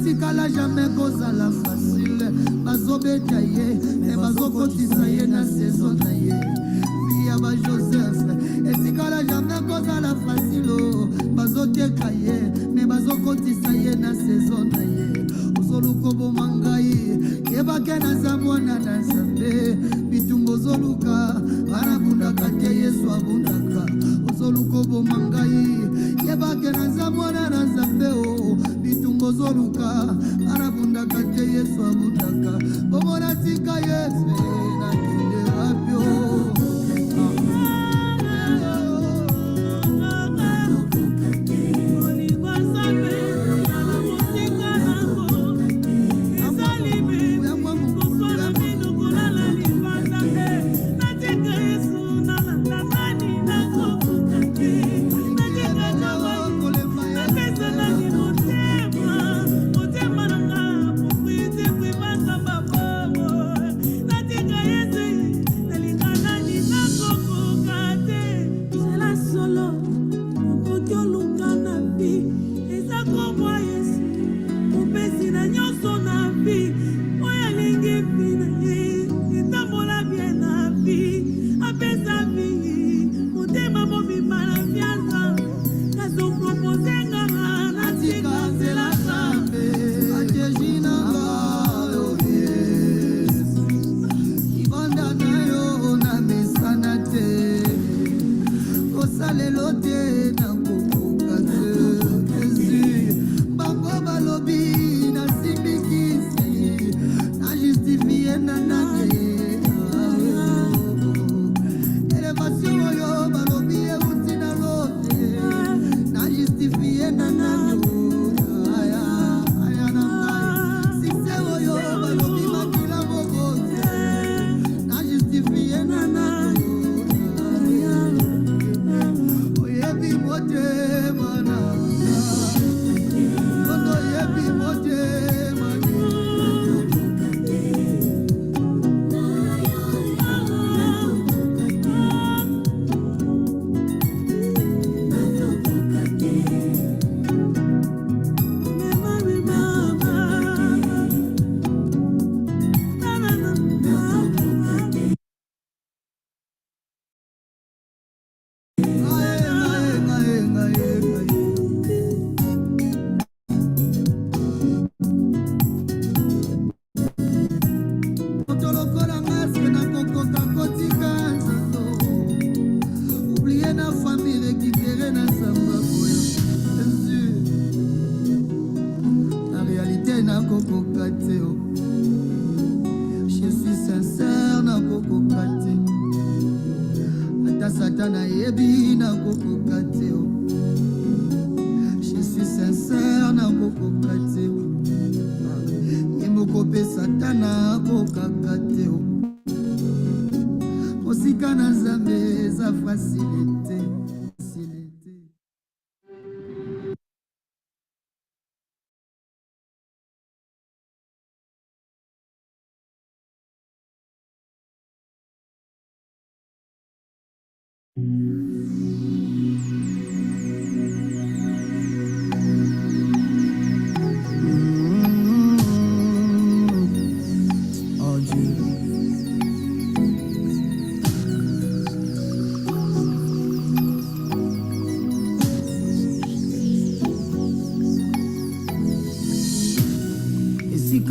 etikala jamais kozala facile bazobeta ye me bazokotisa ye na saison na ye via ba Joseph etikala jamais kozala facile bazoteka ye me bazokotisa ye na saison na ye ozoluka bomangai yebake na zamwana na nzambe bitumbo zoluka arabundaka te Yesu abundaka ozoluka bomangai yebake na zamwana na nzambe bitumbo zoluka arabundaka te Yesu abundaka bomona tika Yesu na kinde rapio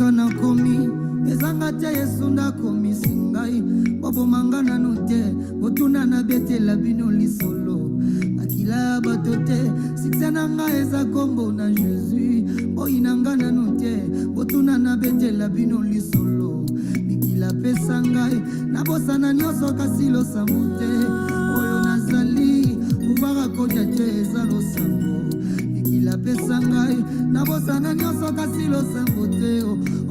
Kana komi ezanga te Yesu ndakomi singai bobo mangana note botuna na betela bino lisolo akila batote siksananga eza kombo na Jésus boinangana note botuna na betela bino lisolo bikila pesa ngai na bosana nyoso kasilo samote oyo nazali kubara koja te ezalo sango bikila pesa ngai na bosana nyoso kasilo samote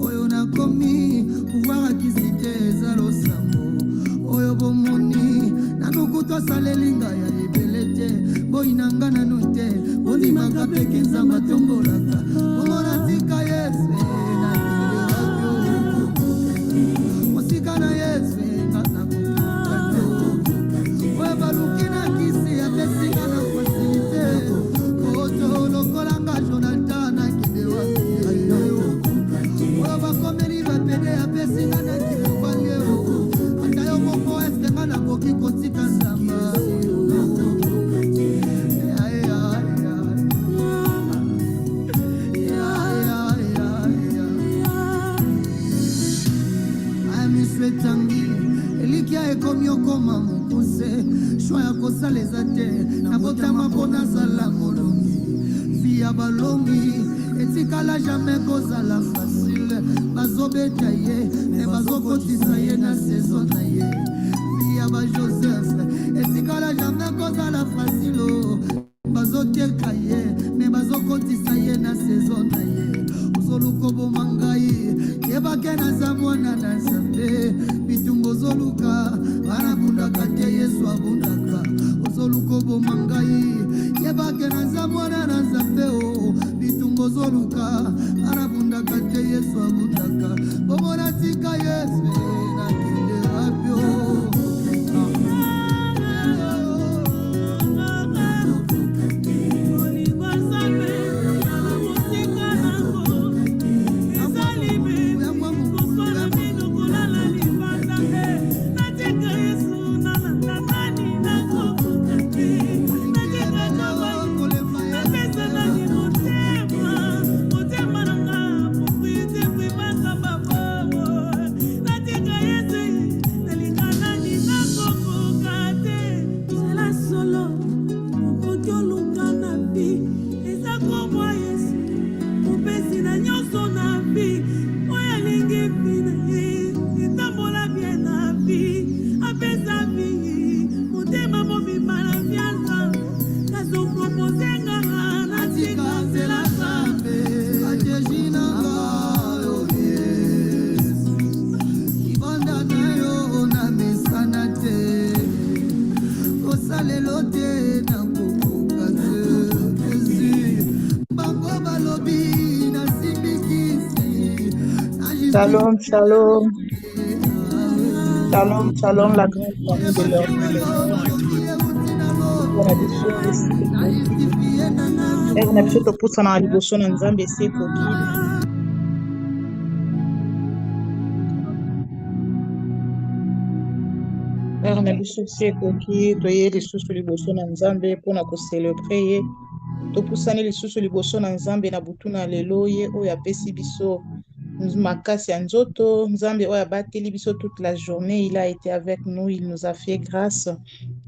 oyo nakomi pouvoir kisite ezalo sango oyo bomoni nanukuto salelinga ya ebelete boinanga nanote bonimaka peke nzamba tombolaka bomona tika Yesu na kilelabio mosika na Yesu nakokukate oyo baluki na kisi ya tesinga na fasilite oto lokolanga Jonathan na kidewa motema mokuse shwa ya kosaleza te nabotama mpo nazala molongi vi ya balongi etikala jamai kozala fasile bazobeta ye me bazokotisa ye na saison na ye vi ya bajoseph etikala jamai kozala fasilo bazoteka ye me bazokotisa ye na saison na ye ozoluka oboma ngai yebake naza mwana na nzambe bitumba ozoluka banabundaka te yesu abundaka ozoluka oboma ngai yebake naza mwana na nzambe o bitumba ozoluka banabundaka te yesu abundaka bomona tika yesu nakende rapio Shalom, shalom. Shalom, shalom, la grande famille de l'heure. Na biso topusana na liboso na Nzambe sekoki. Na biso sekoki toye lisusu liboso na Nzambe mpona kocelebre ye. Topusani lisusu liboso na Nzambe na butu na lelo ye oyo apesi biso makasi ya nzoto Nzambe oyo abateli biso toute la journée. Il a été avec nous, il nous a fait grâce.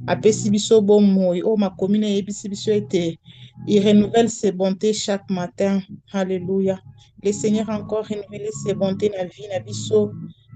Apesi biso bomoi o makomi na yebisi biso ete il renouvelle ses bontés chaque matin. Alléluia. Le Seigneur a encore renouvelé ses bontés na vie na biso.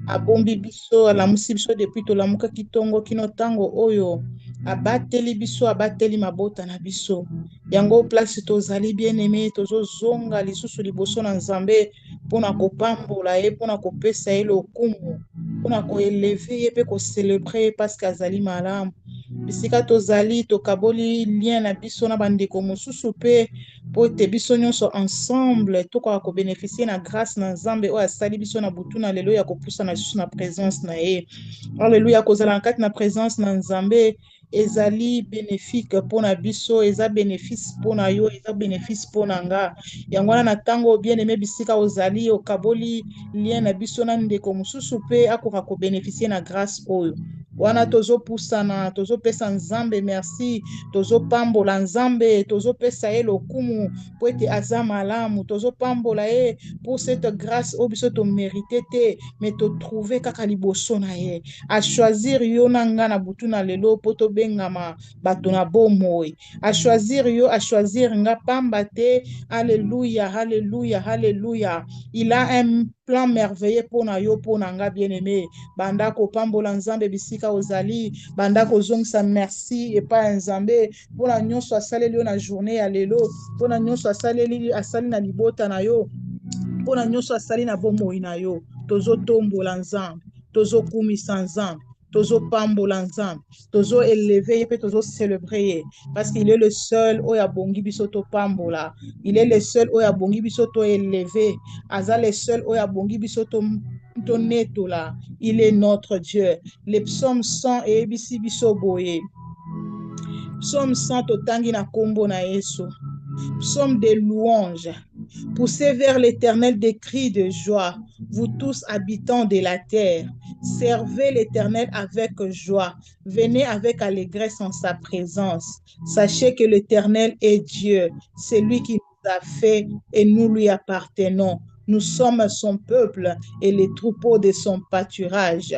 Abombi biso alamusi biso depuis tolamuka kitongo kino tango oyo abateli biso abateli mabota na biso. Yango place tozali bien aimé tozozonga lisusu liboso na Nzambe mpona kopambola ye mpona kopesa ye lokumu mpona koeleve ye mpe kocelebre ye parce que azali malamu. Bisika tozali tokaboli lien na biso na bandeko mosusu mpe po ete biso nyonso ensemble tokoka kobénéficie na grâce na Nzambe oyo asali biso na butu na lelo ya kopusana lisusu na présence na ye. Alléluia. Kozala na kati na présence na Nzambe ezali bénéfique mpona biso, eza bénéfice mpona yo, eza bénéfice mpona nga. Yango wana na ntango bien aimé bisika ozali okaboli lien na biso na ndeko mosusu mpe akoka kobénéficie na grâce oyo. Wana tozopusana tozopesa Nzambe merci, tozopambola Nzambe, tozopesa ye lokumu po ete aza malamu, tozopambola ye pour cette grâce oyo biso tomérite te mais totrouve kaka liboso na ye. A choisir yo na nga na butu na lelo po tobengama bato na bomoi. A choisir yo, a choisir nga pamba te. Alléluia, alléluia, alléluia. Il a un plan merveilleux pona yo pona nga bien-aimé. Banda ko pambola Nzambe bisika ozali, banda ko zongisa merci epa Nzambe pona nyonso asaleli yo na journée ya lelo, pona nyonso asali na libota na yo, pona nyonso asali na bomoi na yo. Tozotombola Nzambe, tozokumisa Nzambe, tozopambola Nzambe, tozo élever pe tozo célébrer parce qu'il est le seul oyo abongi biso to pambola. Il est le seul oyo abongi biso to élever. Aza le seul oyo abongi biso to netola. Il est notre Dieu. Le psaume 100 et ebisi biso boye. Psaume 100 totangi na kombo na Yesu. Psaume de louange. Poussez vers l'Éternel des cris de joie, vous tous habitants de la terre. Servez l'Éternel avec joie. Venez avec allégresse en sa présence. Sachez que l'Éternel est Dieu. C'est lui qui nous a fait et nous lui appartenons. Nous sommes son peuple et les troupeaux de son pâturage.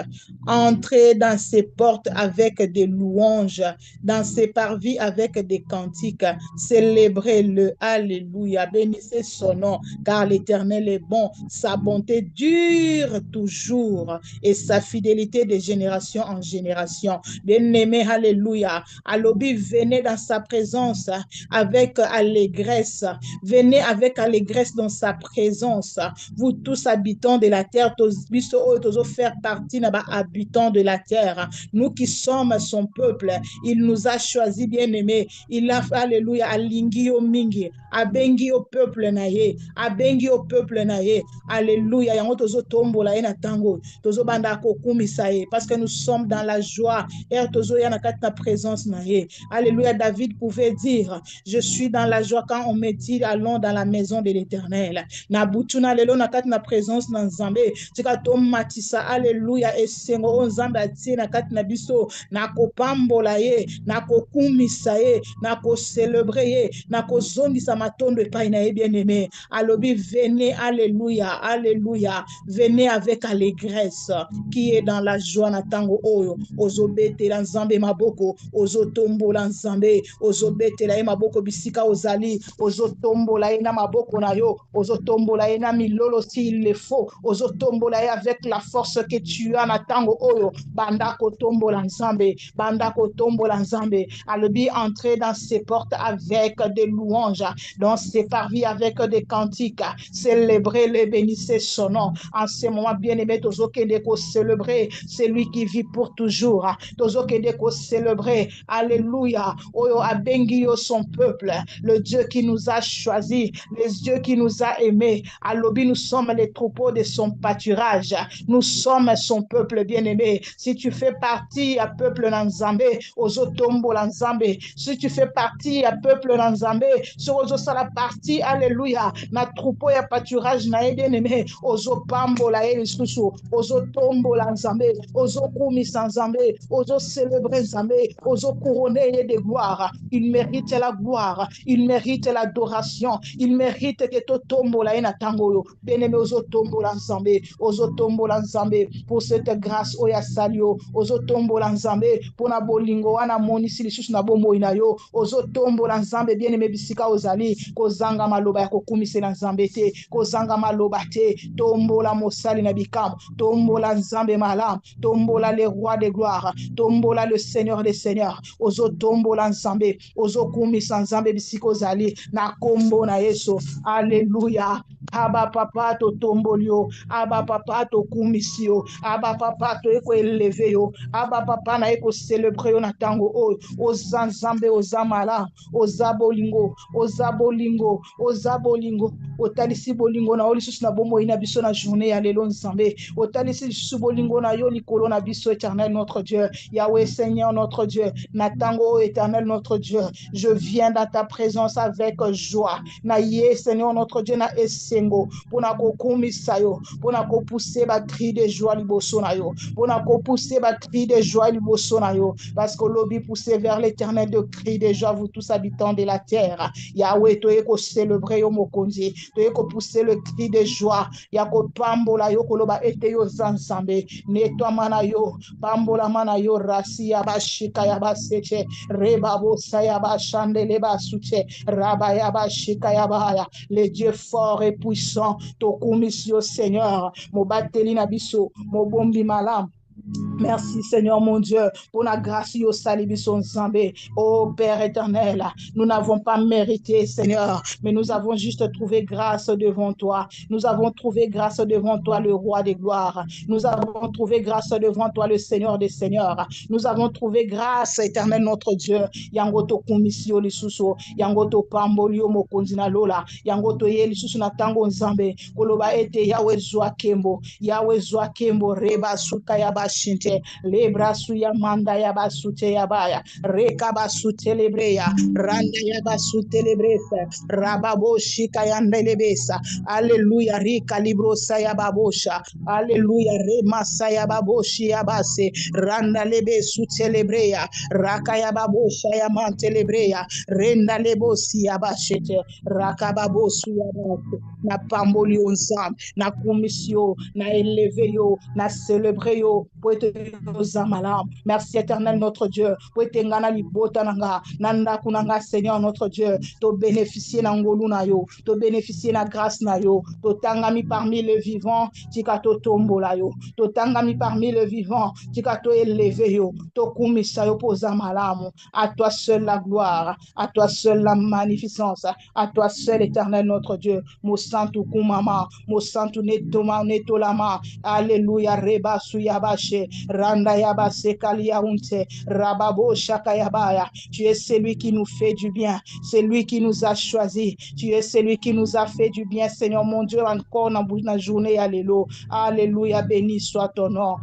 Entrez dans ses portes avec des louanges, dans ses parvis avec des cantiques. Célébrez-le. Alléluia. Bénissez son nom, car l'Éternel est bon. Sa bonté dure toujours et sa fidélité de génération en génération. Bien-aimé, alléluia. Alobi, venez dans sa présence avec allégresse. Venez avec allégresse dans sa présence. Vous tous habitants de la terre, tous faire partie des habitants de la terre. Nous qui sommes son peuple, il nous a choisi, bien-aimé. Il a, alléluia, alingi o mingi, abengi au peuple naye, abengi au peuple naye. Alléluia. Yango tozo tombo la ena tango, tozo banda kokumisa ye, parce que nous sommes dans la joie. Et tozo yana ta présence naye. Alléluia. David pouvait dire, je suis dans la joie quand on me dit, allons dans la maison de l'Éternel. Na butuna lelo na kati na présence na Nzambe. Tika tom matisa, alléluia. Et sengo on Nzambe atie na kati na biso, na kopambola ye, na kokumisa ye, na ko célébrer ye, na ko zongisa matondo epai na ye, bien-aimé. Alobi, venez, alléluia, alléluia. Venez avec allégresse qui est dans la joie na tango oyo. Ozobete la Nzambe maboko, ozotombo la Nzambe, ozobete la maboko bisika ozali, ozotombo la na maboko na yo, ozotombo la na milolo s'il le faut, ozotombo la avec la force que tu as na tango oyo, banda kotombo la Nzambe, banda kotombo la Nzambe. Alobi, entrer dans ses portes avec des louanges, dans ses parvis avec des cantiques, célébrer les bénissez son nom. En ce moment, bien-aimé, tozo kende ko célébrer celui qui vit pour toujours, tozo kende ko célébrer, alléluia, oyo abengi yo son peuple, le Dieu qui nous a choisis, le Dieu qui nous a aimés. Alobi, nous sommes les troupeaux de son pâturage, nous sommes son peuple bien-aimé. Si tu fais partie à peuple Nzambe, ozo tombo Nzambe. Si tu fais partie à peuple Nzambe, sur ozo sala partie, alléluia, na troupeau ya pâturage na bien-aimé, ozo pambo la elisusu, ozo tombo Nzambe, ozo kumisa Nzambe, ozo célébrer Nzambe, ozo couronner de gloire. Il mérite la gloire, il mérite l'adoration, il mérite que to tombo la ena tango. Bien-aimé, ozo tombo Nzambe, ozo tombo Nzambe pour cette grâce oya salio, ozo tombo Nzambe pour na bolingo wana monisi lisusu na bomoi na yo, ozo tombo Nzambe bien-aimé bisika ozali, kozanga maloba ya kokumisela Nzambe te, kozanga maloba te, tombola mosali na bikam, tombola Nzambe malamu, tombola le roi de gloire, tombola le seigneur des seigneurs, ozo tombola Nzambe, ozo kumisa Nzambe bisika ozali na kombo na Yesu. Alléluia. Aba papa to tombolio, aba papa to kumisio, aba papa to eko eleve yo, aba papa na eko célébrer yo na tango o, oza Nzambe, oza mala, oza bolingo, oza bolingo, oza bolingo, otalisi bolingo na oli susu na bomoi na biso na journée ya lelo Nzambe, otalisi susu bolingo na yo likolo na biso. Éternel notre Dieu, Yahweh Seigneur notre Dieu, na tango éternel notre Dieu, je viens dans ta présence avec joie, na ye Seigneur notre Dieu na esengo, pona ko kumisa yo, pona ko pousser ba cri de joie liboso na yo, pona ko pousser ba cri de joie liboso na yo, parce que lobi pousser vers l'Éternel de cri de joie, vous tous habitants de la terre. Yahweh, to eko célébrer yo mokonzi, to eko pousser le cri de joie, yako pambola yo koloba ete yo Nzambe, netwa mana yo, pambola mana yo, rasi ya bashika ya baseche, reba bosa ya bashandele basuche, raba ya bashika ya baya, le Dieu fort et puissant, to kumisio Seigneur, mo bateli na biso, mo bombi malam. Merci Seigneur mon Dieu pour la grâce au salut son Nzambe. Oh Père éternel, nous n'avons pas mérité Seigneur, mais nous avons juste trouvé grâce devant toi. Nous avons trouvé grâce devant toi le roi des gloires. Nous avons trouvé grâce devant toi le Seigneur des seigneurs. Nous avons trouvé grâce éternel notre Dieu. Yangoto kumisio lisusu, yangoto pambolio mokonzina lola, yangoto ye lisusu na tango Nzambe. Koloba ete Yahweh zwa kembo, Yahweh zwa kembo reba suka ya bashinte. shete lebra suya manda ya basute ya baya reka basute lebreya randa ya basute lebresa rababo shika yanda lebesa. Alléluia rika librosa ya babosha. Alléluia remasa ya baboshi ya base randa lebe sute lebreya raka ya babosha ya mante lebreya renda lebosi ya bashete raka babosu ya base na pamboli ensemble na commission na élevé yo na célébrer yo pour te malam. Merci éternel notre Dieu pour te ngana libota nanga nanda kunanga Seigneur notre Dieu to bénéficier na ngolu na yo to bénéficier na grâce na yo to tangami parmi les vivants tika to tombola yo to tangami parmi les vivants tika to élevé yo to kumisa yo poza malamu. À toi seul la gloire, à toi seul la magnificence, à toi seul éternel notre Dieu. Mo santu kumama, mo santu netoma netolama. Alléluia reba suyabashe randa yabase kalia unte rababo shakayabaya. Tu es celui qui nous fait du bien, c'est lui qui nous a choisi. Tu es celui qui nous a fait du bien, Seigneur mon Dieu, encore dans la journée. Alléluia. Alléluia, béni soit ton nom.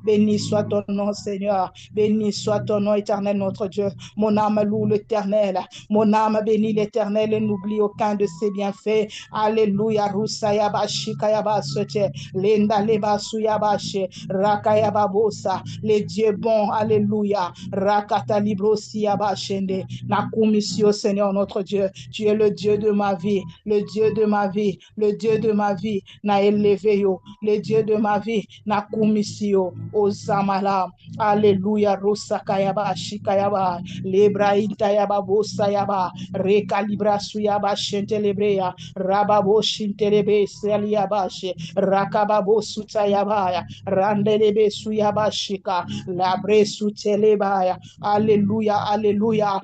Béni soit ton nom, Seigneur. Béni soit ton nom, éternel, notre Dieu. Mon âme loue l'Éternel. Mon âme bénit l'Éternel et n'oublie aucun de ses bienfaits. Alléluia. Rusayabashi kayabasote. Lenda lebasuyabashe. Rakayababosa. Les dieux bons. Alléluia. Rakata librosi yabashende. Nakumisio, Seigneur, notre Dieu. Tu es le Dieu de ma vie. Le Dieu de ma vie. Le Dieu de ma vie. Na élevé yo. Le Dieu de ma vie. Nakumisio. Ozamala. Alléluia. Rosakayaba. Shikayaba. Lebraïta yaba bosa yaba. Recalibra suyaba shentelebrea. Rababo shintelebe seliabashe. Rakababo sutayabaya. Randelebe suyaba shika. Labre sutelebaya. Alléluia. Alléluia.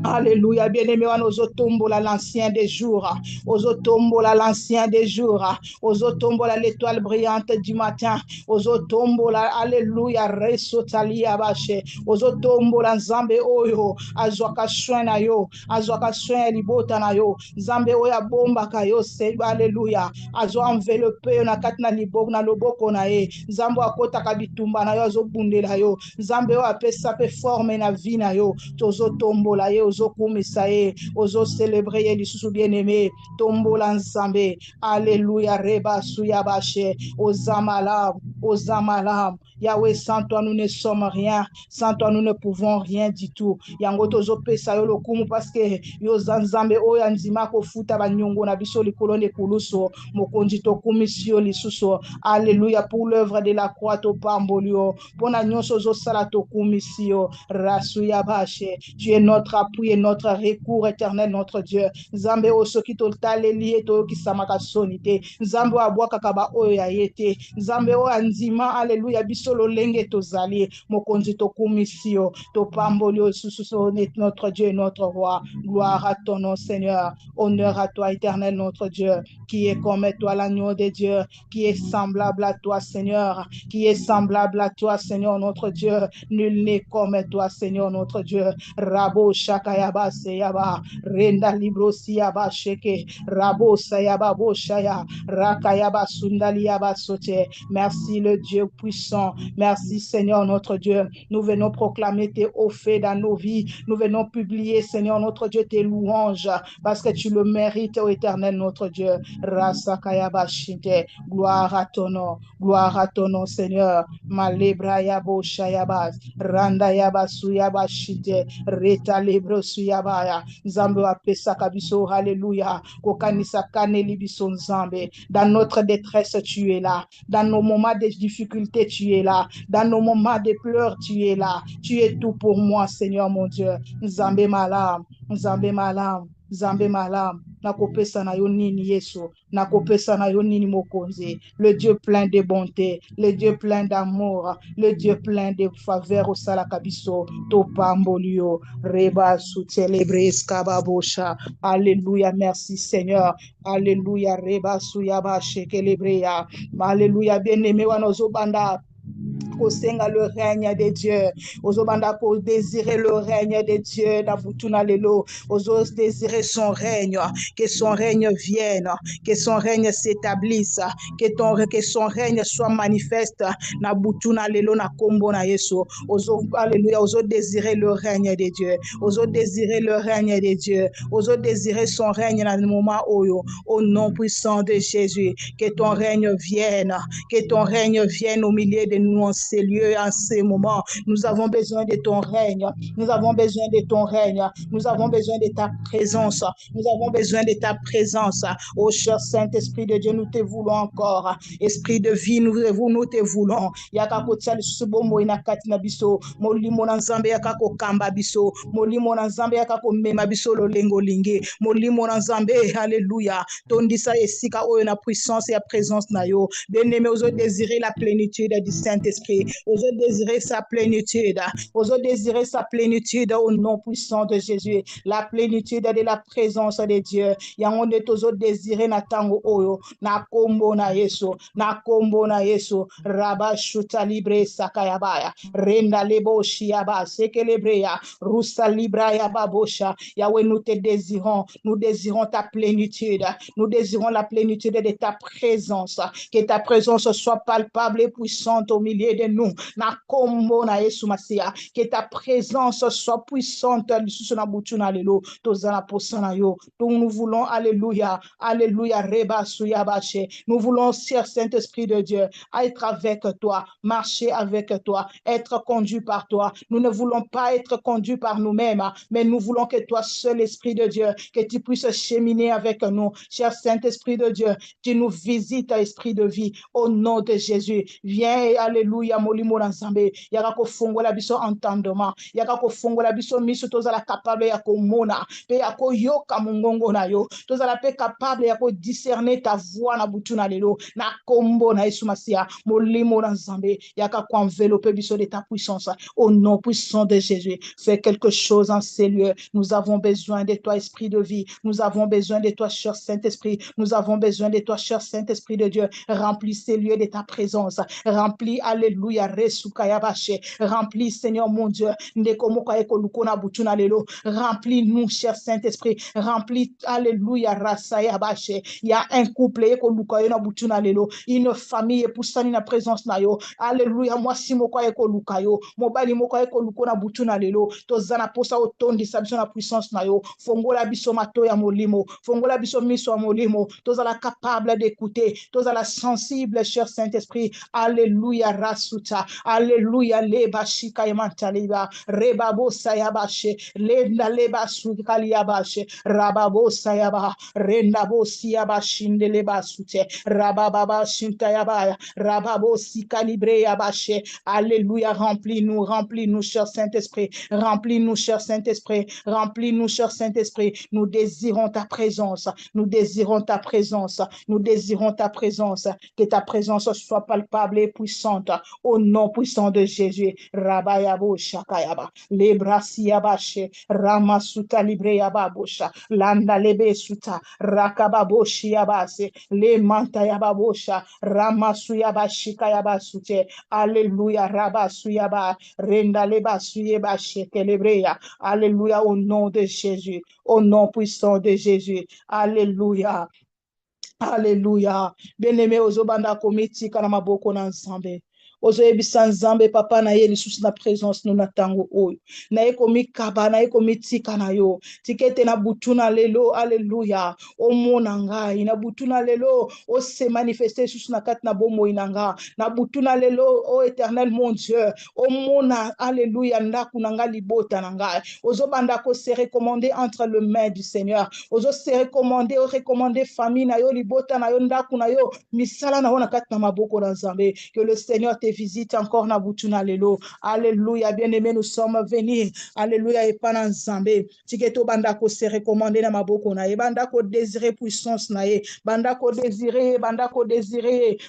Alléluia, bien-aimé, aux otombola l'ancien des jours, aux otombola l'ancien des jours, aux otombola l'étoile brillante du matin, aux otombola, alléluia, resotalia bache, aux otombola zambe oyo, azwaka shwena yo, azwaka shwena libota na yo, zambe oya bomba kayo se, alléluia, azwa enveloppe na katna libok na loboko na ye, zambo akota kabitumba na yo, azobundela yo, zambe oya pesa pe forme na vie na yo, tozo tombola ye, ozokumisa ye, ozo célébrer ye lisusu bien-aimé, tombola nzambe, alléluia, reba suyabashe, ozamalam, ozamalam, Yahweh, sans toi nous ne sommes rien, sans toi nous ne pouvons rien du tout, yango tozo pesa yo lokumu parce que yo zanzambe oya nzima ko futa banyongo na biso likolo ne kuluso, mokonzi tokumisio lisusu, alléluia, pour l'œuvre de la croix to pambolio, pona nyonso zo sala tokumisio, rasuyabashe, tu es notre appui et notre recours éternel, notre Dieu. Zambe o soki to taleli to ki samaka sonite. Zambe abwaka kaba oyo ya yete. Zambe o anzima, alléluia, bisolo lenge to zali. Mokonzi to kumisio, to pambolio sususo notre Dieu et notre roi. Gloire à ton nom, Seigneur. Honneur à toi, éternel, notre Dieu, qui est comme toi, l'agneau de Dieu, qui est semblable à toi, Seigneur, qui est semblable à toi, Seigneur, notre Dieu. Nul n'est comme toi, Seigneur, notre Dieu. Rabo shakayaba seyaba renda libro siyaba sheke rabo sayaba boshaya rakayaba sundali yaba sote. Merci le Dieu puissant, merci Seigneur notre Dieu. Nous venons proclamer tes hauts faits dans nos vies, nous venons publier Seigneur notre Dieu tes louanges parce que tu le mérites, ô éternel notre Dieu. Rasakayaba shinte, gloire à ton nom Seigneur. Malebra yabo shayaba randa yaba suyaba shinte reta lebro suyabaya nzambe wa pesa kabiso, alléluia, kokanisa kaneli biso nzambe. Dans notre détresse tu es là, dans nos moments de difficulté tu es là, dans nos moments de pleurs tu es là, tu es tout pour moi Seigneur mon Dieu. Nzambe malam, nzambe malam, nzambe malam, nakopesa na yo nini Yesu, nakopesa na yo nini mokonzi, le Dieu plein de bonté, le Dieu plein d'amour, le Dieu plein de faveur au salakabiso, to pambolio, reba su celebre skababosha. Alléluia, merci Seigneur. Alléluia, reba su yaba shekelebreya. Alléluia, bien-aimé wanozo banda. kosenga le règne de Dieu. Ozobanda ko désirer le règne de Dieu na butuna lelo. Ozo désirer son règne, que son règne vienne, que son règne s'établisse, que son règne soit manifeste na butuna lelo na kombo na Yesu. Ozo alléluia, ozo désirer le règne de Dieu. Ozo désirer le règne de Dieu. Ozo désirer son règne dans le moment oyo. Au nom puissant de Jésus, que ton règne vienne, que ton règne vienne au milieu de nous en ces lieux, en ces moments. Nous avons besoin de ton règne. Nous avons besoin de ton règne. Nous avons besoin de ta présence. Nous avons besoin de ta présence. Oh cher Saint-Esprit de Dieu, nous te voulons encore. Esprit de vie, nous te voulons. Yakako tsali subomo inakati na biso. Molimo na nzambe yakako kamba biso. Molimo na nzambe yakako mema biso lolengo lingi. Molimo na nzambe, alléluia. Tondisa esika oyo na puissance et présence na yo. Bien-aimé, oso désirer la plénitude du Saint-Esprit. Oso désirer sa plénitude. Oso désirer sa plénitude au nom puissant de Jésus. La plénitude de la présence de Dieu. Yangonde tozo désirer na tango oyo. Na kombo na Yesu. Na kombo na Yesu. Raba shuta libre sakayabaya. Renda lebo shiaba sekelebreya. Rusa libra yababosha. Yahweh, nous te désirons. Nous désirons ta plénitude. Nous désirons la plénitude de ta présence. Que ta présence soit palpable et puissante au milieu de nous. Na kombo na Yesu Masia. Que ta présence soit puissante. Nous voulons, alléluia, alléluia, reba suyabache. Nous voulons, cher Saint-Esprit de Dieu, être avec toi, marcher avec toi, être conduit par toi. Nous ne voulons pas être conduits par nous-mêmes, mais nous voulons que toi seul, Esprit de Dieu, que tu puisses cheminer avec nous. Cher Saint-Esprit de Dieu, tu nous visites, Esprit de vie, au nom de Jésus. Viens et alléluia, molimo nzambe. Yakako fongola biso entendement. Yakako fongola biso miso tozala capable ya komona. Pe yako yoka mungongo na yo. Tozala pe capable ya ko discerner ta voix na butu na lelo. Na kombo na Yesu Masia. Molimo nzambe. Yakako envelopper biso de ta puissance. Au nom puissant de Jésus. Fais quelque chose en ces lieux. Nous avons besoin de toi, Esprit de vie. Nous avons besoin de toi, cher Saint-Esprit. Nous avons besoin de toi, cher Saint-Esprit de Dieu. Remplis ces lieux de ta présence. Remplis, alléluia, resukayabashe. Remplis, Seigneur mon Dieu. Remplis-nous, cher Saint-Esprit. Remplis, alléluia, rasayabashe. Il y a un couple, une famille, pour ça, na présence na yo. Alléluia, moi, si moko eko lukayo. Mobali moko eko lukona butuna lelo. Tozana posa otondi sabison la puissance na yo. Fongola biso mato ya molimo. Fongola biso miso ya molimo. Tozala capable d'écouter. Tozala sensible, cher Saint-Esprit. Alléluia, rasuta. Alléluia, leba shika yamantaliba. Rebabo sayabashe. Lenda leba sukaliabashe. Rababo sayaba. Rendabo siyabashinde leba sute. Rababa shintayabaya. Rababo sikalibre yabashe. Alléluia, remplis-nous, remplis-nous, cher Saint-Esprit. Remplis-nous, cher Saint-Esprit. Remplis-nous, cher Saint-Esprit. Nous désirons ta présence. Nous désirons ta présence. Nous désirons ta présence. Que ta présence soit palpable et puissante. Au nom puissant de Jésus. Rabayabo shakayaba. Lebrasiyabashe. Ramasuta libreyababosha. Landa lebesuta. Rakababoshi yabase. Le mantayababosha. Ramasuyabashikayabasute. Alléluia, rabasuyaba. Renda lebasuyebashe kelebreya. Alléluia, au nom de Jésus. Au nom puissant de Jésus. Alléluia. Alléluia. Bien-aimé, ozobanda komiti kana maboko na nzambe. Ozoyebisa nzambe papa na ye lisusu na présence no na tango oyo. Na ye komikaba, na ye komitika na yo. Tikete na butu na lelo, alléluia. Omona ngai, na butu na lelo, o se manifester lisusu na kati na bomo inanga. Na butu na lelo, o éternel mon Dieu. Omona, alléluia, ndaku na nga libota na ngai. Ozobanda ko se recommander entre le main du Seigneur. Ozo se recommander, o recommander famille na yo libota na yo ndaku na yo. Misala na yo na kati na maboko na nzambe. Que le Seigneur te visite encore na butuna lelo. Alléluia, bien-aimé, nous sommes venus. Alléluia, et pas dans Zambé. Tiketo banda ko se recommander na maboko na ye. Banda ko désirer puissance na ye. Banda ko désirer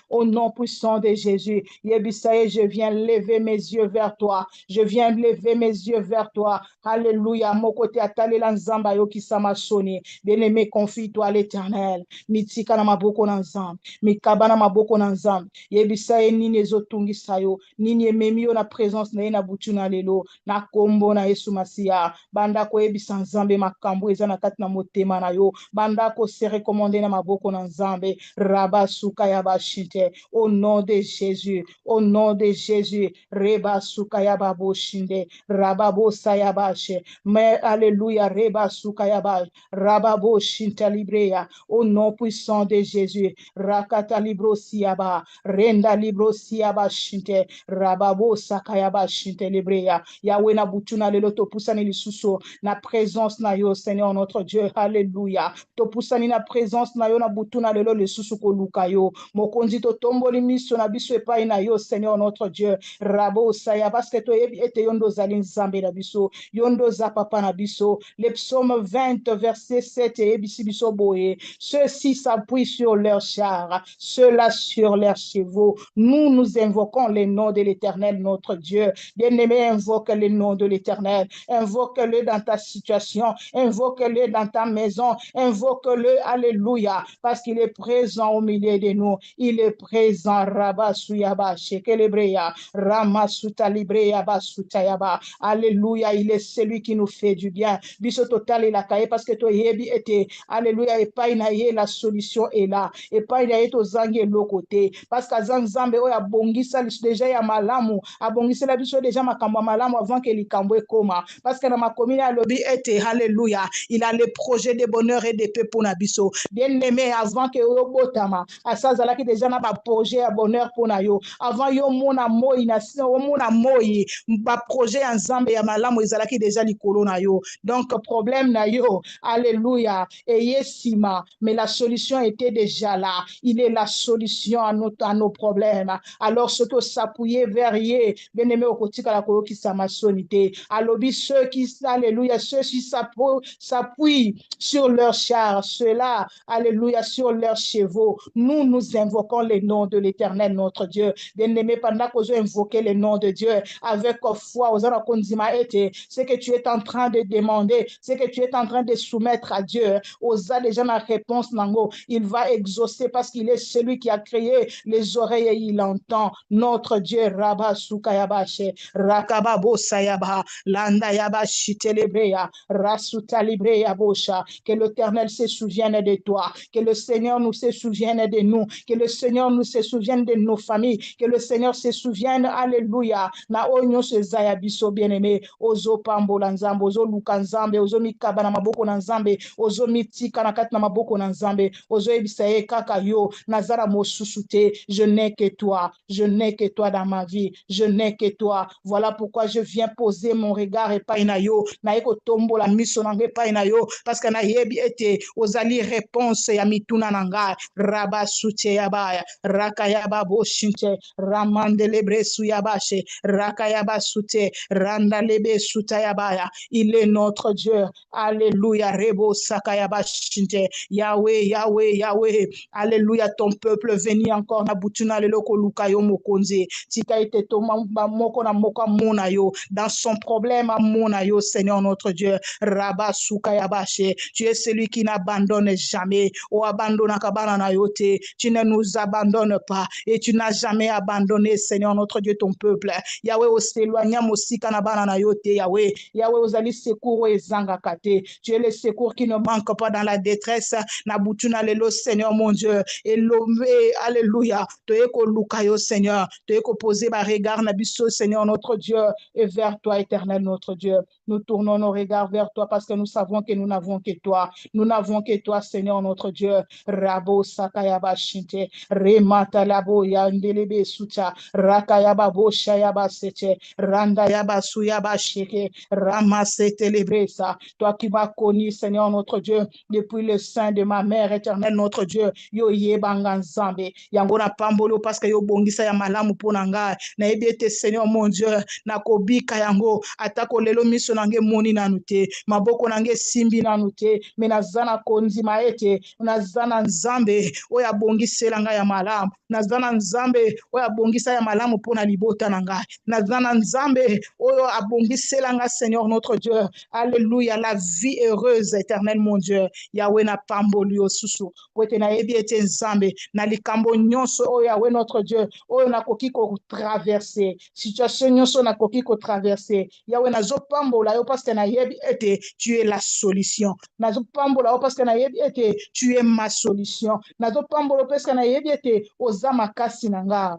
au nom puissant de Jésus. Yebisaye, je viens lever mes yeux vers toi. Je viens lever mes yeux vers toi. Alléluia, mon côté atale la nzamba yo ki sama soni. Bien-aimé, confie-toi à l'Éternel. Mitika na maboko na nzambe. Mikaba na maboko na nzambe. Yebisaye ni nezotunga bongisa yo nini ememi yo na présence na ye na butu na lelo na kombo na Yesu Masiya banda koyebisa Nzambe makambo eza na kati na motema na yo banda ko se recommander na maboko na Nzambe raba suka ya bashinte au nom de Jésus au nom de Jésus reba suka ya baboshinde rababo sayabashe mais alléluia reba suka ya ba rababo shinta libreya au nom puissant de Jésus rakata libro siaba renda libro siaba shinte rababo sakayaba shinte libreya Yahweh na butuna lelo topusani lisusu na présence na yo Seigneur notre Dieu alléluia topusani na présence na yo na butuna lelo lisusu koluka yo mokonzi totomboli miso na biso epai na yo Seigneur notre Dieu rabo saya parce que toyebi ete yondo zali Nzambe na biso yondo za papa na biso le psaume 20 verset 7 ebisi biso boye ceux-ci s'appuient sur leurs chars ceux-là sur leurs chevaux nous invoquons le nom de l'Éternel notre Dieu bien-aimé invoque le nom de l'Éternel invoque-le dans ta situation invoque-le dans ta maison invoque-le alléluia parce qu'il est présent au milieu de nous il est présent Rabasuyaba Shekelebreya Ramasuta Libreya Basutayaba alléluia il est celui qui nous fait du bien biso total et la caille parce que to yebi était alléluia et pas inaye la solution est là et pas inaye to zangi l'autre côté parce que Nzambe oya bongisa déjà ya malamu abongisa la biso déjà makambo malamu avant que likambo ekoma parce que na makomi ya lobi était alléluia il a le projet de bonheur et de paix pour na biso bien aimé avant que yo botama asazala ki déjà na ba projet ya bonheur pour na yo avant yo mona moi na yo mona moi ba projet ya Nzambe ya malamu ezalaki déjà likolo na yo donc problème na yo alléluia et yesima mais la solution était déjà là il est la solution à nos problèmes alors ce que s'appuyer vers ye bien aimé okotika la koyoki sama sonité alobi ceux qui alléluia ceux qui s'appuient sur leurs chars ceux-là alléluia sur leurs chevaux nous invoquons le nom de l'Éternel notre Dieu bien aimé pendant que vous invoquez le nom de Dieu avec foi aux ce que tu es en train de demander ce que tu es en train de soumettre à Dieu aux déjà la réponse nango il va exaucer parce qu'il est celui qui a créé les oreilles et il entend notre Dieu Rabba Sukayabashe Rakababo Sayaba Landa Yabashi Telebreya Rasuta Libreya Bosha que l'Éternel se souvienne de toi que le Seigneur nous se souvienne de nous que le Seigneur nous se souvienne de nos familles que le Seigneur se souvienne alléluia na onyo se zayabiso bien-aimé ozo pambola Nzambe ozo luka Nzambe ozo mikaba na maboko na Nzambe ozo mitika na kati na maboko na Nzambe ozo ebisa ye kaka yo nazara mosusu te je n'ai que toi dans ma vie je n'ai que toi voilà pourquoi je viens poser mon regard epai na yo na eko tombola miso na epai na yo parce que na yebi ete ozali réponse ya mituna na ngai raba suche yabaya rakayaba boshinte ramandele bresu yabashe rakayaba sute randalebe sutayabaya il est notre Dieu alléluia rebo sakayaba shinte Yahweh Yahweh Yahweh alléluia ton peuple veni encore na butuna lelo koluka yo mokonzi tika ete to moko na moko mona yo dans son problème mona yo Seigneur notre Dieu raba sukayabashe tu es celui qui n'abandonne jamais ou abandonne kabana na yo te tu ne nous abandonnes pas et tu n'as jamais abandonné Seigneur notre Dieu ton peuple Yahweh oseloigna mosika na bana na yo te Yahweh Yahweh ozali secours ezanga kate tu es le secours qui ne manque pas dans la détresse na butuna lelo Seigneur mon Dieu et lomé alléluia toyeko luka yo Seigneur toyeko poser ba regard na biso Seigneur notre Dieu et vers toi Éternel notre Dieu nous tournons nos regards vers toi parce que nous savons que nous n'avons que toi Seigneur notre Dieu rabo sakayaba shinte remata labo yandelebe suta rakayaba boshayaba sete randa yaba suyaba sheke ramasete lebresa toi qui m'as connu Seigneur notre Dieu depuis le sein de ma mère Éternel notre Dieu yo yebanga Nzambe yango na pambolo parce que yo bongisa ya malamu pona ngai na ebete Seigneur mon Dieu na kobika yango atako lelo miso nange moni nanu te maboko nange simbi nanu te me nazana konzima ete nazana Nzambe oya bongisela ngai ya malamu nazana Nzambe oya bongisa ya malamu pona libota na ngai nazana Nzambe oyo abongisela ngai Seigneur notre Dieu alléluia la vie heureuse Éternel mon Dieu Yahweh na pamboli osusu wete na ebi ete Nzambe na likambo nyonso oyo Yahweh notre Dieu oyo na koki ko traverser, situation nyonso na koki ko traverser. Yahweh nazo pambola yo parce que na yebi ete tu es la solution. Nazo pambola yo parce que na yebi ete tu es ma solution. Nazo pambola parce que na yebi ete oza makasi nanga.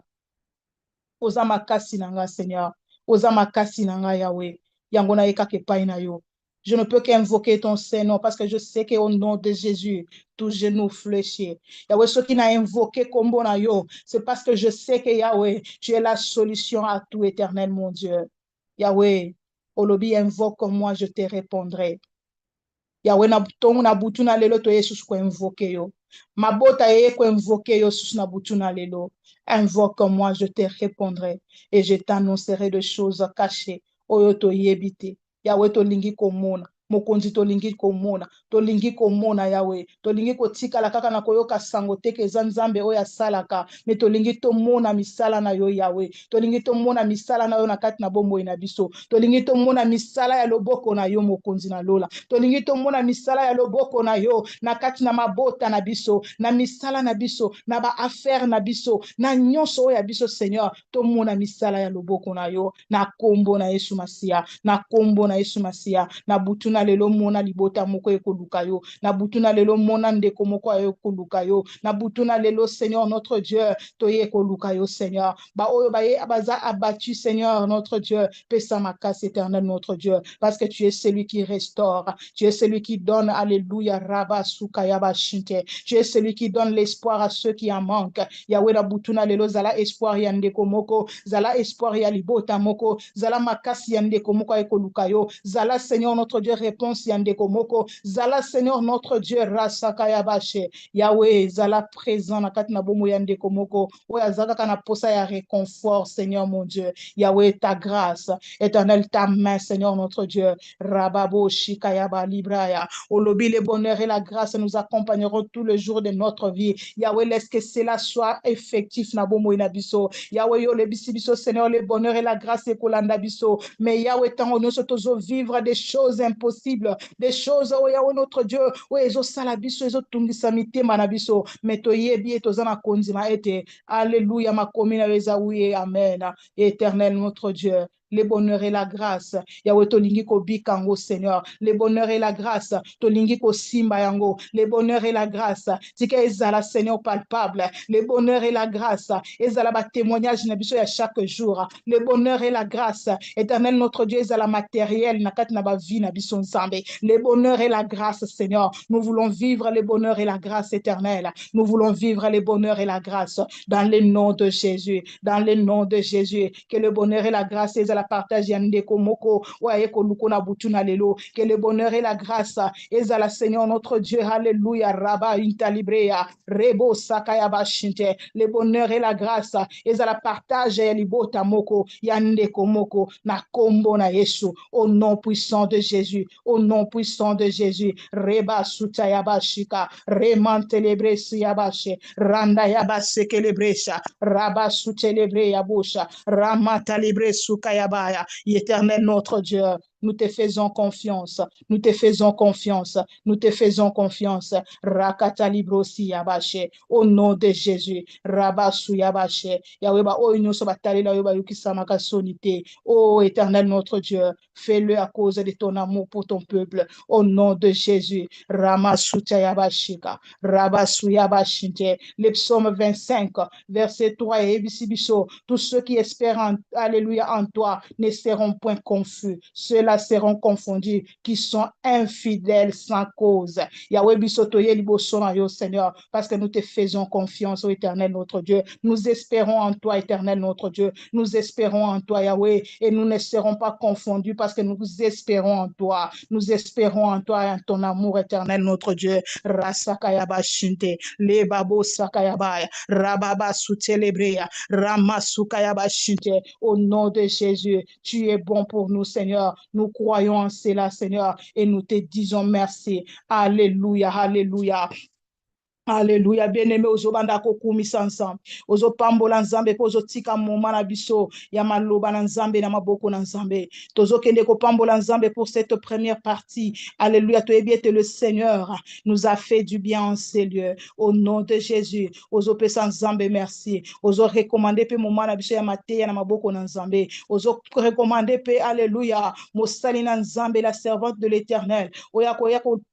Oza makasi nanga Seigneur. Oza makasi nanga Yahweh. Yango na yeka ke pai na yo. Je ne peux qu'invoquer ton Seigneur parce que je sais qu'au nom de Jésus, tout genou fléchit. Yahweh, ce qui n'a invoqué combo na yo, c'est parce que je sais que Yahweh, tu es la solution à tout éternel, mon Dieu. Yahweh, Olobi invoque comme moi, je te répondrai. Yahweh, na tongu na butu na lelo to Yesus ko invoqué yo. Mabota ye ko invoqué yo sus na butu na lelo. Invoque comme moi, je te répondrai et je t'annoncerai de choses cachées. Oyo to yebite. Yahweh to lingi komona. Mokonzi to lingi komona. To lingi komona Yahweh. To lingi kotikala kaka na koyoka sango teke eza Nzambe oyo asalaka. Me to lingi to mona misala na yo Yahweh. To lingi to mona misala na yo na kati na bombo na biso. To lingi to mona misala ya loboko na yo mokonzi na lola. To lingi to mona misala ya loboko na yo na kati na mabota na biso. Na misala na biso. Na ba affaire na biso. Na nyonso oyo ya biso Seigneur. To mona misala ya loboko na yo. Na kombo na Yesu Masia. Na kombo na Yesu Masia. Na butuna lelo mona libota moko ekoluka yo. Na butuna lelo mona ndeko moko ekoluka yo. Na butuna lelo Seigneur notre Dieu. Toye ekoluka yo Seigneur. Ba oyo ba ye abaza abattu Seigneur notre Dieu. Pesa makasi éternel notre Dieu. Parce que tu es celui qui restaure. Tu es celui qui donne. Alléluia. Rabba Sukayaba Shinte. Tu es celui qui donne l'espoir à ceux qui en manquent. Yahweh na butuna lelo zala espoir ya ndeko moko. Zala espoir ya libota moko. Zala makasi ya ndeko moko ekoluka yo. Zala Seigneur notre Dieu réponse ya ndeko moko. Zala Seigneur notre Dieu rasakaya bashe. Yahweh zala présent na kati na bomo ya ndeko moko. Oya zaka na posa ya réconfort Seigneur mon Dieu. Yahweh ta grâce éternelle ta main Seigneur notre Dieu. Rababo shikayaba libraya. Olobi le bonheur et la grâce nous accompagneront tous les jours de notre vie. Yahweh laisse que cela soit effectif na bomo ina biso. Yahweh yo le bisibiso Seigneur le bonheur et la grâce et kolanda biso. Mais Yahweh tant nous sommes vivre des choses impossibles, des choses où Yahweh notre Dieu, où ezo salabiso ezo tungisa mitema na biso. Mais to yebi et tozana konzima ete. Alléluia ma commune eza oui amen. Éternel notre Dieu. Le bonheur et la grâce. Yahweh tolingi ko bikango Seigneur. Le bonheur et la grâce. Tolingi ko simba yango. Le bonheur et la grâce. Tika ezala Seigneur palpable. Le bonheur et la grâce. Ezala ba témoignage na biso ya chaque jour. Le bonheur et la grâce. Éternel notre Dieu ezala matériel na kat na ba vie na biso nzambe. Le bonheur et la grâce Seigneur. Nous voulons vivre le bonheur et la grâce éternelle. Nous voulons vivre le bonheur et la grâce dans le nom de Jésus. Dans le nom de Jésus. Que le bonheur et la grâce ezala la partage yandeko moko waye ko lukona butuna lelo que le bonheur et la grâce ezala Seigneur notre Dieu alléluia raba intalibrea rebo sakaya bashinte le bonheur et la grâce ezala partage ya libota moko yandeko moko na kombo na Yesu au nom puissant de Jésus au nom puissant de Jésus reba sutaya bashika remantelebre siyabashe randa yabase kelebresha raba sutelebre yabosha ramata libre sukaya Éternel notre Dieu, nous te faisons confiance, nous te faisons confiance, nous te faisons confiance. Rakata librosi yabache, au nom de Jésus, Rabasu yabache, Yahweh, oh, nous sommes allés là, Yukisamaka sonité. Oh, Éternel notre Dieu, fais-le à cause de ton amour pour ton peuple, au nom de Jésus, Ramasuta yabashika, Rabasu yabashinte. Le psaume 25, verset 3 et Ebisibiso, tous ceux qui espèrent en, alléluia, en toi ne seront point confus. Ceux-là seront confondus qui sont infidèles sans cause. Yahweh bisotoye libosona yo Seigneur, parce que nous te faisons confiance au Éternel notre Dieu. Nous espérons en toi Éternel notre Dieu. Nous espérons en toi Yahweh et nous ne serons pas confondus parce que nous espérons en toi. Nous espérons en toi et en ton amour Éternel notre Dieu. Rasakayaba shinte, lebabo sakayaba, rababa sutelebrea, ramasukayaba shinte. Au nom de Jésus, tu es bon pour nous, Seigneur. Nous croyons en cela, Seigneur, et nous te disons merci. Alléluia, alléluia. Alléluia, bien-aimé, ozobanda kokumisa ensemble. Ozopambola nzambe po ozotika moma na biso ya maloba na nzambe na maboko na nzambe. Tozokende kopambola nzambe pour cette première partie. Alléluia, toyebiete le Seigneur nous a fait du bien en ces lieux. Au nom de Jésus, ozopesa nzambe merci. Ozo recommandé pe moma na biso ya mateya na maboko na nzambe. Ozo recommandé pe alléluia, mosali na nzambe la servante de l'Éternel. Oya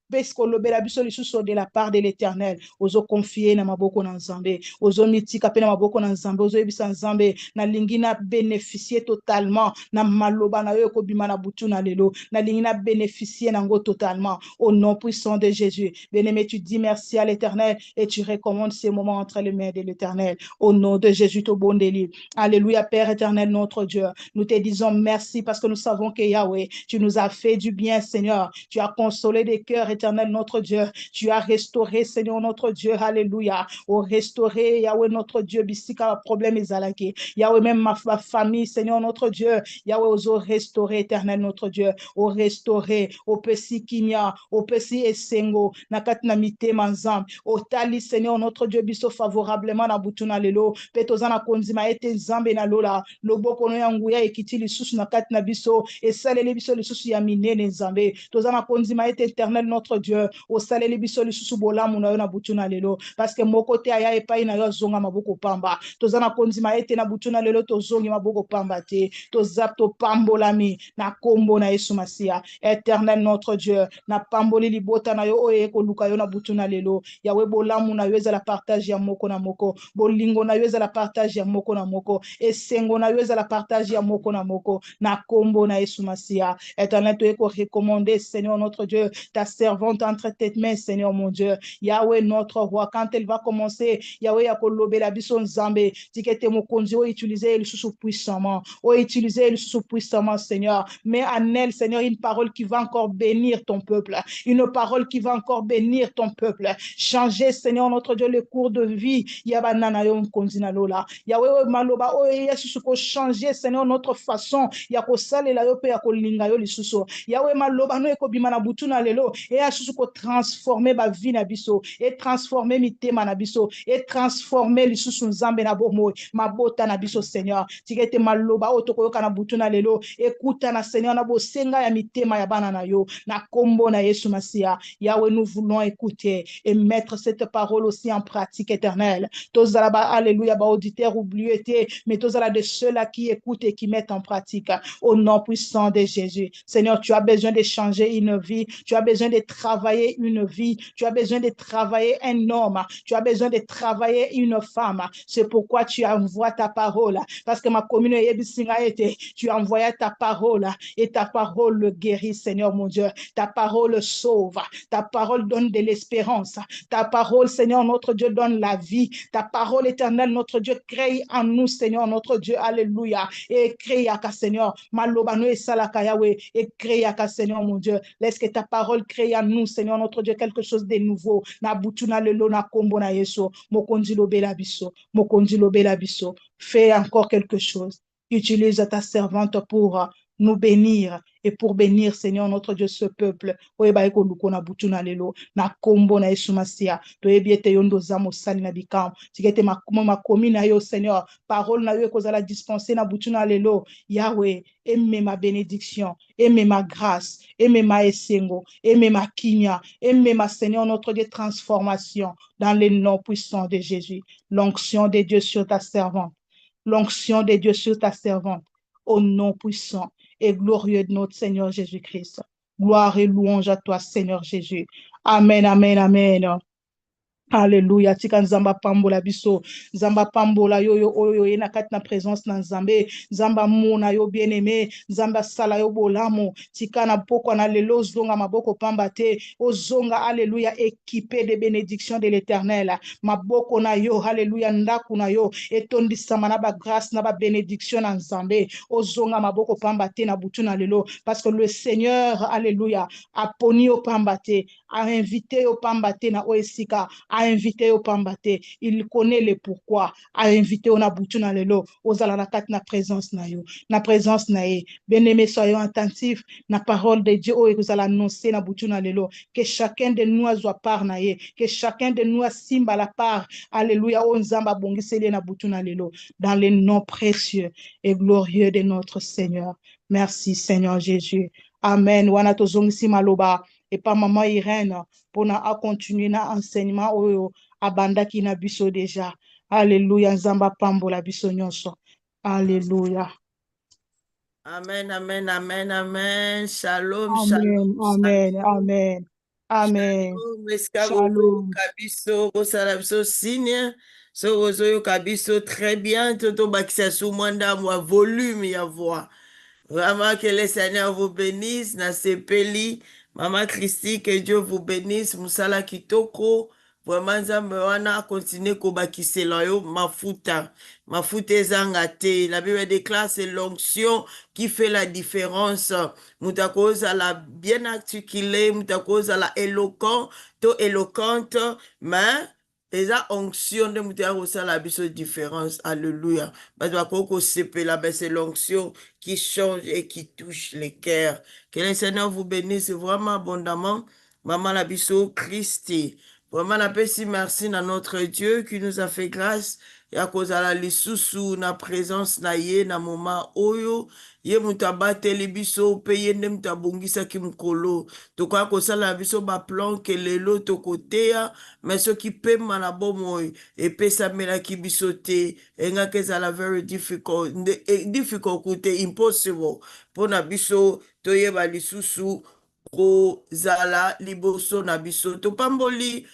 de la part de l'Éternel. Ozo confier na maboko na nzambe, ozo mitika pe na maboko na nzambe, ozo yebisa nzambe na lingi na bénéficier totalement na maloba na yo kobima na butu na lelo, na lingi na bénéficier nango totalement au nom puissant de Jésus. Bien-aimé, tu dis merci à l'Éternel et tu recommandes ces moments entre les mains de l'Éternel au nom de Jésus, ton bon délit. Alléluia, Père éternel, notre Dieu, nous te disons merci parce que nous savons que Yahweh, tu nous as fait du bien, Seigneur, tu as consolé des cœurs, éternel, notre Dieu, tu as restauré, Seigneur, notre Dieu, alléluia, au restaurer, Yahweh, notre Dieu, bisika problème ezalaki, Yahweh, même ma famille, Seigneur, notre Dieu, Yahweh, au restaurer, éternel, notre Dieu, au restaurer, au pesi kimia, au pesi esengo, nakati na mitema nzambe, au tali, Seigneur, notre Dieu, biso favorablement na butuna lelo, petozana konzima ete nzambe na lola, loboko no yanguya ekiti lisusu nakati na biso, esaleli biso lisusu ya minene nzambe, tozana konzima ete éternel, notre Dieu, au saleli biso lisusu bolamu na yo na butuna lelo, parce que moko te aya epai na yo zonga maboko pamba, tozana konzima ete na butuna lelo tozongi maboko pamba te, tozap to pambolami na kombo na Yesu Masia, éternel, notre Dieu, na pamboli libota na yo oye koluka yo na butuna lelo, yawe bolamu na yo ezala partage ya moko na moko, bolingo na yo ezala partage ya moko na moko, esengo na yo ezala partage ya moko na moko, na kombo na Yesu Masia, éternel, tu es recommandé, Seigneur, notre Dieu, ta servante entre tes mains, Seigneur, mon Dieu, Yahweh, notre roi, quand elle va commencer, Yahweh, ya kolobe la biso nzambe, tikete mokonzi, o utiliser le sous puissamment, o utiliser le sous puissamment, Seigneur, mais en elle, Seigneur, une parole qui va encore bénir ton peuple, une parole qui va encore bénir ton peuple, changer, Seigneur, notre Dieu, le cours de vie, Yabanana yo mkonzi na lola, Yahweh, maloba, o yesu ko changer, Seigneur, notre façon, ya ko sale la yo pe ya ko linga yo lisusu, Yahweh, maloba, no eko bima na butu na lelo, et ya susu ko transformer ba vie na biso, et transformer mitema na biso, et transformer lisusu nzambe na bomo, mabota na biso, Seigneur, tikete maloba, otoko yoka na butu na lelo, écoute na Seigneur, na bosenga ya mitema ya bana na yo, na kombo na Yesu Masia, Yahweh, nous voulons écouter et mettre cette parole aussi en pratique éternelle. Tozala ba, alléluia, ba auditeur oublié, mais tozala de ceux-là qui écoutent et qui mettent en pratique, au nom puissant de Jésus. Seigneur, tu as besoin de changer une vie, tu as besoin de travailler une vie, tu as besoin de travailler un homme, tu as besoin de travailler une femme. C'est pourquoi tu envoies ta parole, parce que ma commune tu envoies ta parole et ta parole le guérit, Seigneur mon Dieu. Ta parole sauve, ta parole donne de l'espérance, ta parole, Seigneur notre Dieu, donne la vie, ta parole éternelle, notre Dieu, crée en nous, Seigneur notre Dieu, alléluia, et crée à Seigneur, malobano et salaka Yahweh, et crée à Seigneur mon Dieu, laisse que ta parole crée en nous, Seigneur notre Dieu, quelque chose de nouveau, na butu na lelo na kombo na Yesu, mokonzi lobela biso, mokonzi lobela biso, fais encore quelque chose, utilise ta servante pour nous bénir et pour bénir, Seigneur, notre Dieu, ce peuple. Oeba eko luko na butu na lelo, na kombo na Yesu Masia, to ebiete yondo zamo sali na bikam, tikete makomi na yo, Seigneur, parole na yo kozala dispenser na butu na lelo, Yahweh, aime ma bénédiction, aime ma grâce, aime ma esengo, aime ma kinya, aime ma, Seigneur, notre Dieu, transformation, dans le nom puissant de Jésus, l'onction de Dieu sur ta servante, l'onction de Dieu sur ta servante, au nom puissant et glorieux de notre Seigneur Jésus-Christ. Gloire et louange à toi, Seigneur Jésus. Amen, amen, amen. Alléluia, tika nzamba pambola biso, nzamba pambola yo oyo ye na kati na présence na nzambe, nzamba mona yo bien-aimé, nzamba sala yo bolamo, tika na poko na lelo zonga maboko pamba te, ozonga, alléluia, équipé de bénédictions de l'Éternel, maboko na yo, alléluia, ndaku na yo, etondisama na ba grâce na ba bénédiction na nzambe, ozonga maboko pamba te na butu na lelo, parce que le Seigneur, alléluia, a poni au pamba te, a invité au pamba te na oesika, a invité au pambate. Il connaît le pourquoi. A invité au nabutu na lelo. Ozala na kati na présence na yo. Na présence na ye. Bien-aimés, soyons attentifs. Na parole de Dieu, oh, vous allez annoncer na butu na lelo. Que chacun de nous soit part na ye. Que chacun de nous simba la part. Alléluia. Oh, nzamba bongisele na butu na lelo. Dans le nom précieux et glorieux de notre Seigneur. Merci, Seigneur Jésus. Amen. Wana tozongisi maloba. Et pas maman Irène pour na continuer na enseignement oyo abandaki na biso déjà. Alléluia. Nzamba pambola biso nyonso. Alléluia. Amen, amen, amen, amen. Shalom, Amen, shalom, amen, shalom. amen, amen. Shalom. Shalom. Kabiso, Bosalabiso, signe. So, Ozoyo Kabiso, très bien. Toto Bakisa Soumanda, moi, volume, ya voix. Vraiment que le Seigneur vous bénisse. Na sepeli. Maman Christy, que Dieu vous bénisse. Musala Kitoko. Vraiment, Nzambe wana continue kobakisela yo mafuta. Mafuta ezanga te. La Bible déclare c'est l'onction qui fait la différence. Mutako la bien articulé, mutako la éloquent, to éloquente, mais eza onction de mutako la biso différence. Alléluia. C'est l'onction qui change et qui touche les cœurs. Que le Seigneur vous bénisse vraiment abondamment. Maman la biso Christi. Vraiment, la paix, merci à notre Dieu qui nous a fait grâce. Et à cause de la lisusu, na présence na ye, na moment oyo, ye mutabate li biso, peye ne mutabungisa ki mukolo. Toko kosa la biso ba plan ke lelo toko teya, mais ce qui peut manabomoy, et pe sa mela ki biso te, enga keza la very difficult, difficult koute, impossible. Pona biso, toye ba lisusu, ko zala liboso na biso. Topamboli,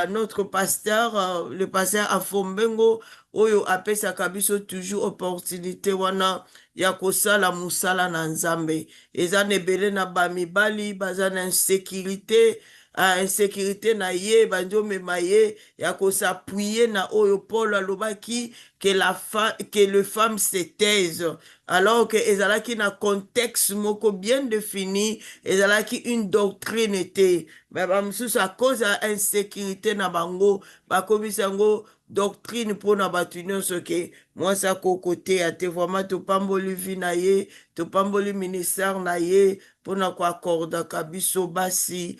notre pasteur, le pasteur Afombengo, oyo apesaka biso toujours opportunité wana ya kosala musala na nzambe. Eza nebele na bamibali baza na insécurité, insécurité na ye banjo mema ye ya kosappuyer na oyo Paul alobaki que le femme se taise, alors que ezalaki na contexte moko bien défini, ezalaki une doctrine était, mais bamususu à cause ya insécurité na bango bakomisa yango doctrine mpona bato nyonso ke mwasi akokote ya te. Vraiment topamboli vi na ye, topamboli ministère na ye mpona koakordaka biso basi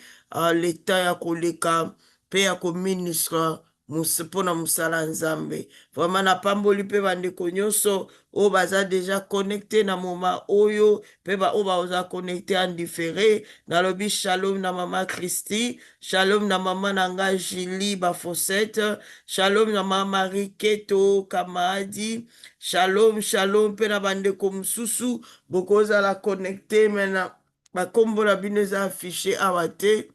leta ya koleka mpe ya koministre mpona mosala nzambe. Vraiment napamboli mpe bandeko nyonso oyo baza déjà connecté na moma oyo mpe oyo baza connecté en différé. Nalobi shalom na mama Christy, shalom na mama na nga Julie Bafosette, shalom na mama Marie Keto Kamadi, shalom shalom mpe na bandeko mosusu bokozala connecté mena bakombo na bino eza affiché awa te.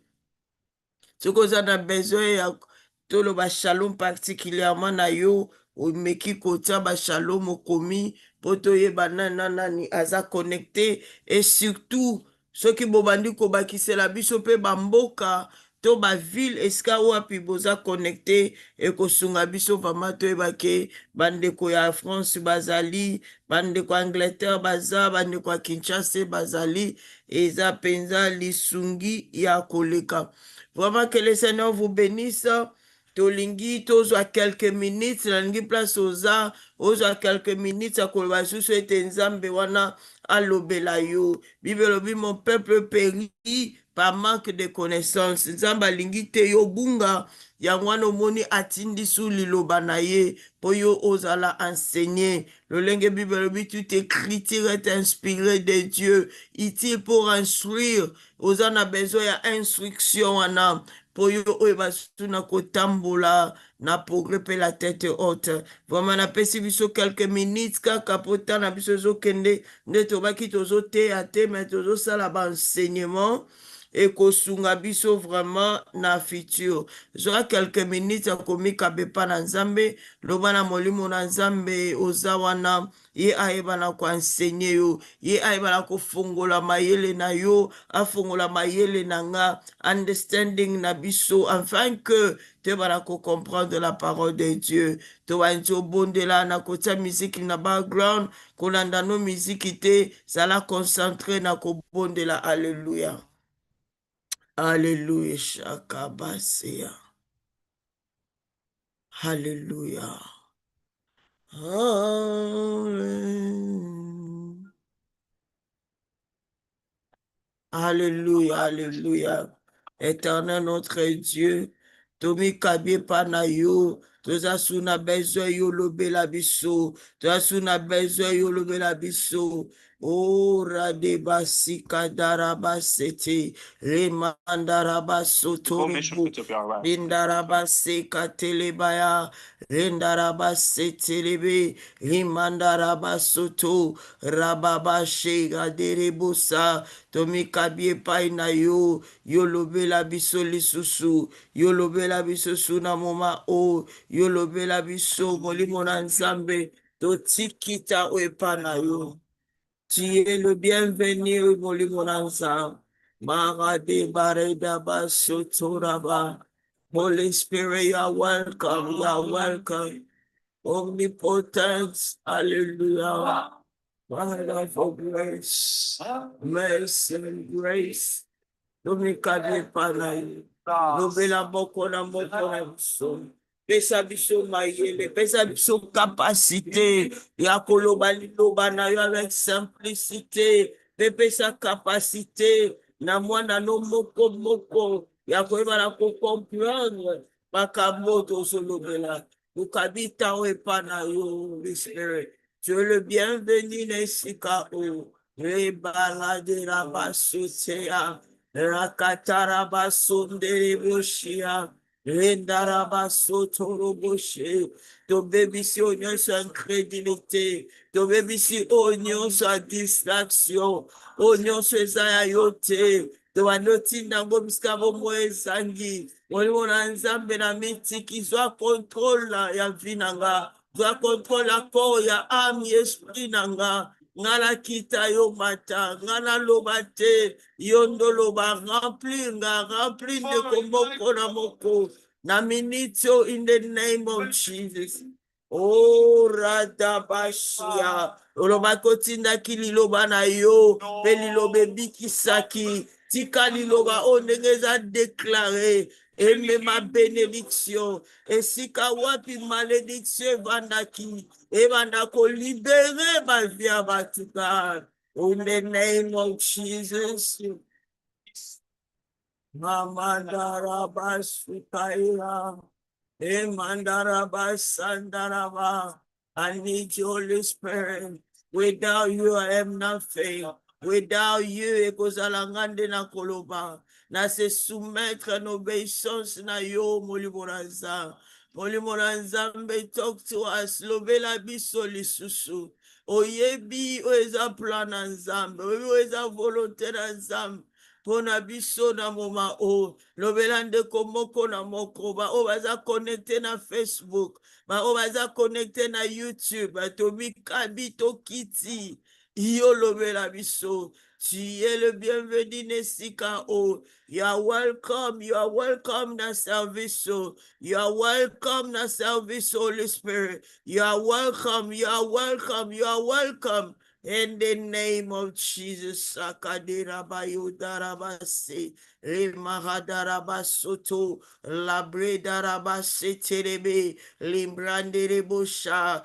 soki oza na besoin ya toloba shalom particulièrement na yo omeki kotia bashalom okomi mpo toyeba nani aza connecté. Et surtout soki bobandi kobakisela biso mpe bamboka to baville esika wapi boza connecté ekosunga biso vraimen toyeba ke bandeko ya France bazali, bandeko ya Angleterre baza, bandeko ya Kinshasa bazali, eza penza lisungi ya koleka. Vraiment que le Seigneur vous bénisse. Tolingi tozwa quelques minutes nalingi place oza quelques minutes akoloba susu ete nzambe wana alobela yo. Bible lobi mon peuple périt par manque de connaissance. Nzambe alingi te yo bunga yango wana omoni atindi su liloba na ye po yo ozala enseigner. Lolenge Bible lobi toute écriture est inspirée de Dieu, utile pour instruire. Oza na besoin ya instruction wana po yo oyo basuna kotambola na progrès pe la tête haute. Vraiment napesi biso quelques minutes kaka po tana biso ezokende nde tobaki tozoteya te mais tozosala baenseignement ekosunga biso vraiment na futur. Zwa quelques minutes akomika bepa na nzambe loba na molimo na nzambe oza wana ye ayeba na koensegne yo, ye ayeba na kofongola mayele na yo, afongola mayele na nga, understanding na biso, afin que te bana ko comprendre la parole de Dieu. To wanti obondela na kotia musique na background, kolanda no musique te, sala concentré na kobondela. Alléluia. Alléluia. Shakabasia. Alléluia. Amen. Alléluia, alléluia. Éternel notre Dieu, Tomi Kabie Panayo, Toza suna besoin yo lobe la biso, Toza suna besoin yo lobe la biso. Oh, Radebasi Kadarabasete, Remandarabasotorubu, Rindarabase Katelebaya, Rindarabase Telebe, Rimandarabasoto, Rababashe Gaderebusa, Tomi Kabie Painayo, yo lobe la biso lisusu, yo lobe la biso suna moma o, yo lobe la biso molimo na nzambe, totikita oepanayo. Tu es le bienvenu, molimo na nzambe. Marade bareda basotoraba. Holy Spirit, you are welcome, you are welcome. Omnipotent, hallelujah. Father for grace, mercy and grace. Domikade panai. Nobela moko na biso. Pesa biso mayele, pesa biso capacité. Ya koloba liloba na yo avec simplicité. Pesa capacité. Na mwana no moko. Ya koyeba na ko comprendre. Makambo tozolobela. Ukabita wepa na yo, Holy Spirit. Tu es le bienvenu nesika o. Rebalade rabasutea. Rakatarabasunderibushia. Rendarabasotorobushi. To baby si oignon sans incrédulité. To baby si oignon sans distraction. Oignon sans ayote. To anoti nango biskavo moezangi. Molimo nzambe na mitiki. Zwa contrôle ya vinanga. Zwa contrôle ya corps ya âme esprit nanga. Ngala kita yo mata, ngala loba te, yondo loba remplir de komoko na moko, na minito in the name of Jesus. Oh, radabashia, loba kotinda kili loba na yo, peli lobe bikisaki, tika liloba onegeza déclaré, aime ma bénédiction, et si kawapi malédiction vandaki, Evandako libere ma vie abatuka. In the name of Jesus. Mamandarabasukaya. Emandarabasandaraба. I need you, Holy Spirit. Without you, I am nothing. Without you, ekozalangande na koloba. Na se soumettre en obéissance na yo, molimonaza. Molimo na nzambe, talk to us. Lobela biso lisusu. Oyebi oeza plan na nzambe. Oyebi oeza volonté na nzambe. Pona biso na moma o. Lobela ndeko moko na moko. Ba o baza connecté na Facebook. Ba o baza connecté na YouTube. Tomi kabi to kiti. Yo lobela biso. Tu es le bienvenu nesika o. You are welcome na service. You are welcome na service, Holy Spirit. You are welcome. In the name of Jesus. Sakadira bayudarabase. Remahadarabasoto. Labredarabase terebe. Limbranderebosha.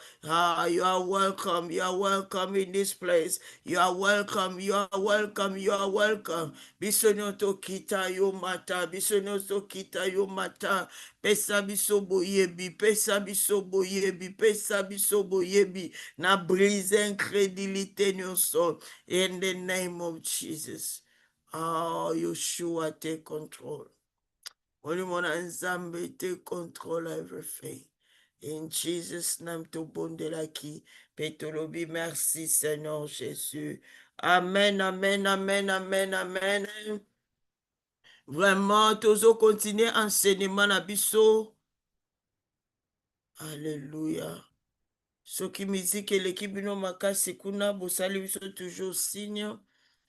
You are welcome. You are welcome in this place. You are welcome. Bisonyoto kita yo mata. Pesa biso boyebi. Na brise incrédulité nyonso. In the name of Jesus. Oh, Yeshua, take control. Olimona nzambe, take control everything. In Jesus' name, to bondelaki. Petolobi, merci Seigneur Jésus. Amen. Vraiment, tozo continuer enseignement na biso. Alléluia. Soki musique et l'équipe bino makasi kuna bosali biso toujours signe.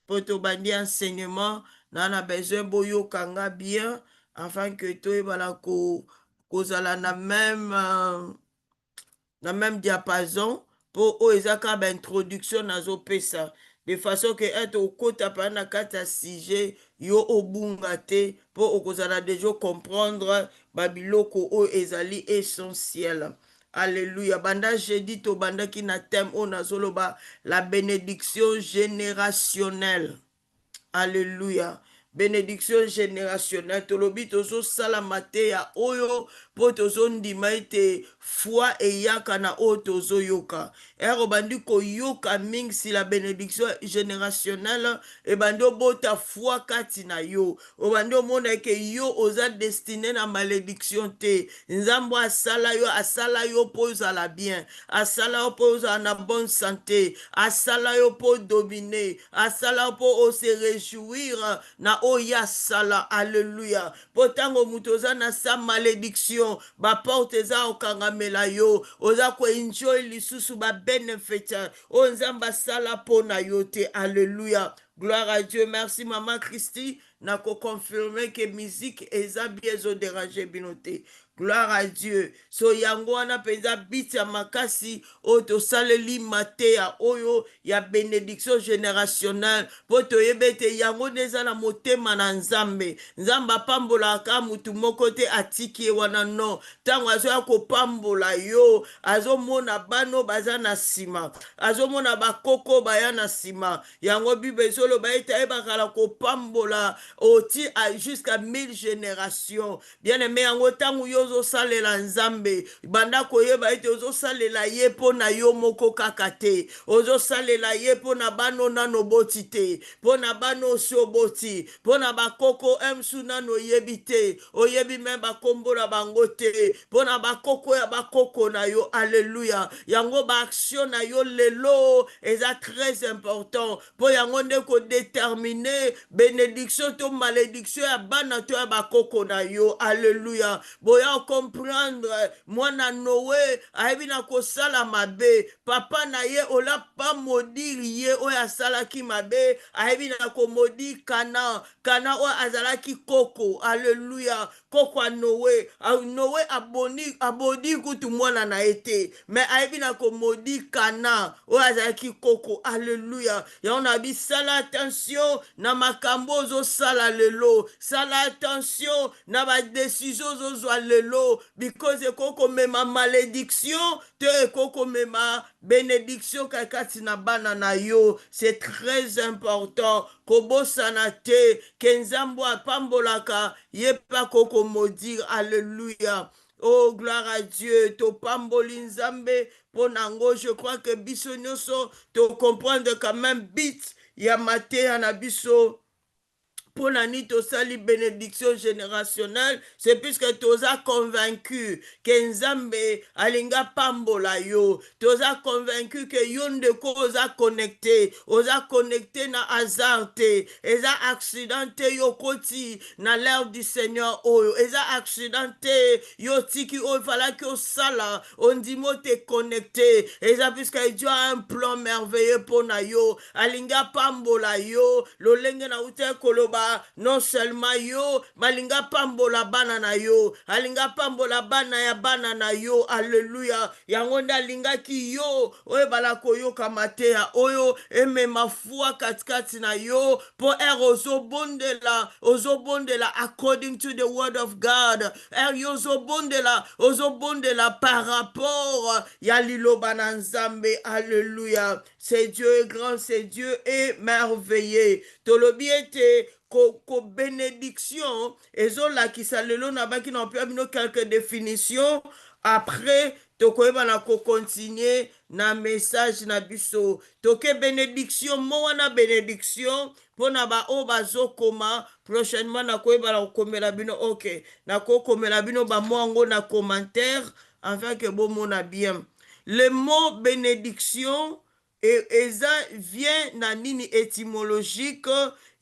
Poto bandi enseignement, nana besoin boyo kanga bien, afin que toi bala kozala na même diapason, pour oezaka ba introduction nazo pesa. de façon que être au kota pana kata sujet yo obunga te po okozala deja comprendre babiloko o ezali essentiel. Alléluia. Banda jeudi to banda ki na thème o nazoloba la bénédiction générationnelle. Alléluia. Bénédiction générationnelle. Tolobi tozo salamate ya oyo po tozo ndima ete foi eyaka na oyo tozo yoka. Ero bandi ko yoka mingi si la bénédiction générationnelle e bandi obota foi kati na yo. O bandi omona ke yo oza destiné na malédiction te. Nzambo asala yo po ozala bien. Asala yo po ozala na bonne santé. Asala yo po dominer. Asala yo po o se réjouir na oya sala. Alléluia. Potango mutoza na sa malédiction. Ba porte eza okangamela yo. Oza ko enjoy lisusu ba benefita. O nzamba sala po na yo te. Alléluia. Gloire à Dieu. Merci maman Christy. Na ko confirmer que musique eza bien zo déranger binote. Gloire à Dieu. So yango wana penza bit ya makasi o to saleli matea oyo ya bénédiction générationnelle po to yebete yango neza na motema na nzambe. Nzamba pambola ka mutu moko te atiki wana no. Tango azo ya kopambola yo, azo mona bano baza na sima. Azo mona bakoko baya na sima. Yango bible solo ba ita ebakala kopambola oti jusqu'à 1000 générations. Bien aimé yango tango yo ozo salela nzambe banda koyeba ete ozo salela ye po na yo moko kaka te, ozo salela ye po na bano nano boti te, po na bano so boti, po na bakoko emsu nano yebi te, oyebi me bakombo na bango te, po na bakoko ya bakoko na yo. Alléluia. Yango ba action na yo lelo eza très important po yango nde ko déterminer bénédiction to malédiction ya bana to ya bakoko na yo. Alléluia. Boya comprendre mwana Noé ayebi na kosala mabe, papa na ye ola pa modire ye oyo asalaki mabe, ayebi na komodi Kana oyo azalaki koko. Alléluia. Koko a Noé. Noé abodi kutu mwana na ete, mais ayebi na komodi Kana oyo azalaki koko. Alléluia. Yango na bi sala attention na makambo ozo sala lelo, sala attention na ba décision ozozwa lelo, because ekoko mema malédiction te ekoko mema bénédiction kakati na bana na yo. C'est très important kobosana te ke nzambo apambolaka ye pa koko modire. Alléluia. Oh, gloire à Dieu. To pamboli nzambe ponango. Je crois que biso nyonso to comprendre quand même bit ya matea na biso. Pour la nuit, sali bénédiction générationnelle, c'est puisque toza convaincu que Nzambe alinga pambola yo, toza convaincu que yonde ko oza connecté na hasardé, eza accidenté yo koti na l'ère du Seigneur oyo, eza accidenté yo tiki oyo fala que sala, on dit mo te connecté, eza puisque Dieu a un plan merveilleux pour na yo, alinga pambola yo, lolenge na ute koloba non seulement yo, malinga pambola bana na yo, alinga pambola bana ya bana na yo. Alléluia. Yango nda alinga ki yo oyo balako yo kamatea oyo eme mafua katikati na yo po ozo bondela according to the word of God. Ozo bondela par rapport ya liloba na nzambe. Alléluia. C'est Dieu est grand, c'est Dieu est merveilleux. Tolobi ete ko bénédiction ezolakisa lelo na baki na mpe bino quelques définitions. Après tokoyeba na ko continuer na message na biso toke bénédiction mo wana bénédiction pona ba o bazokoma prochainement na koyeba na komela bino. OK, na ko komela bino ba mongo na commentaire afin que bomona bien le mot bénédiction et ça vient na nini étymologique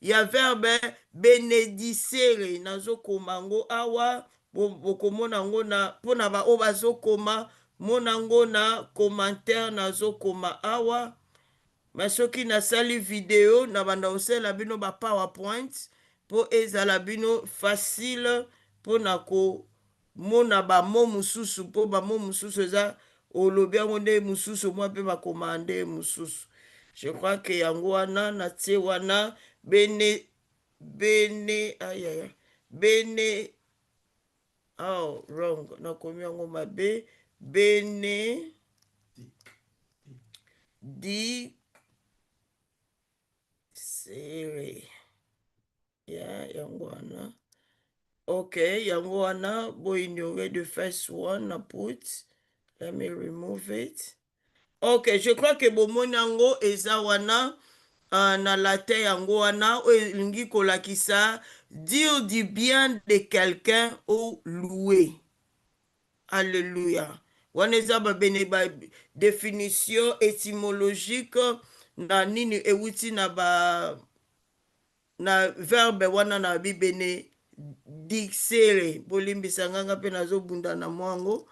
ya verbe bénédicere nazo komango awa bokomona ngo na pona ba o bazokoma monango na commentaire nazo koma awa masoki na sali vidéo na banda osela bino ba PowerPoint po ezala bino facile pona ko mona ba mo mususu po ba mo mususu eza olobi yango nde mususu mwa mpe bakomande mususu. Je crois que yango wana na tie wana bene oh wrong nakomi yango mabe bene di sere yango wana okay yango wana bo ignorer the first one na put let me remove it. Okay, je crois que bomoni yango eza wana na latin yango wana oyo elingi kolakisa dire du bien de quelqu'un ou louer. Alléluia. Wana eza babene ba définition étymologique na nini ewuti na verbe wana na bibene dixere bolimbisa nganga mpe nazobunda na mwango.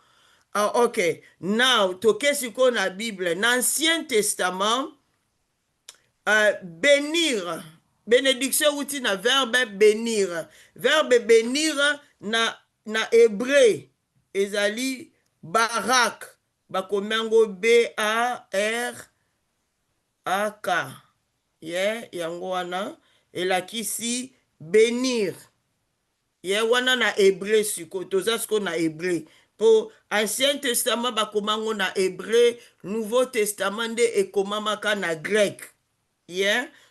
Ok, now toke siko na Bible na Ancien Testament bénir bénédiction wuti na verbe bénir na hébreu ezali barak bakomengo B-A-R-A-K yango wana elakisi bénir wana na hébreu siko toza siko na hébreu po Ancien Testament bakomango na hébreu, Nouveau Testament nde ekomamaka na grec.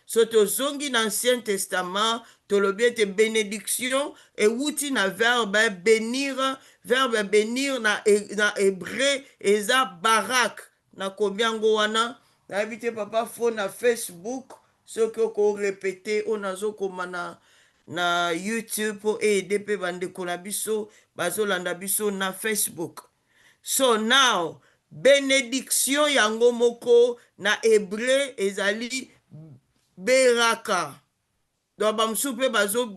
So tozongi na Ancien Testament tolobi ete bénédiction ewuti na verbe bénir na hébreu eza barak na kombiango wana nayebi te papa fo na Facebook soki okorepete oyo nazokoma na YouTube po ede mpe bandeko na biso bazolanda biso na Facebook. So now bénédiction yango moko na hébreu ezali beraka. Donc bamusu mpe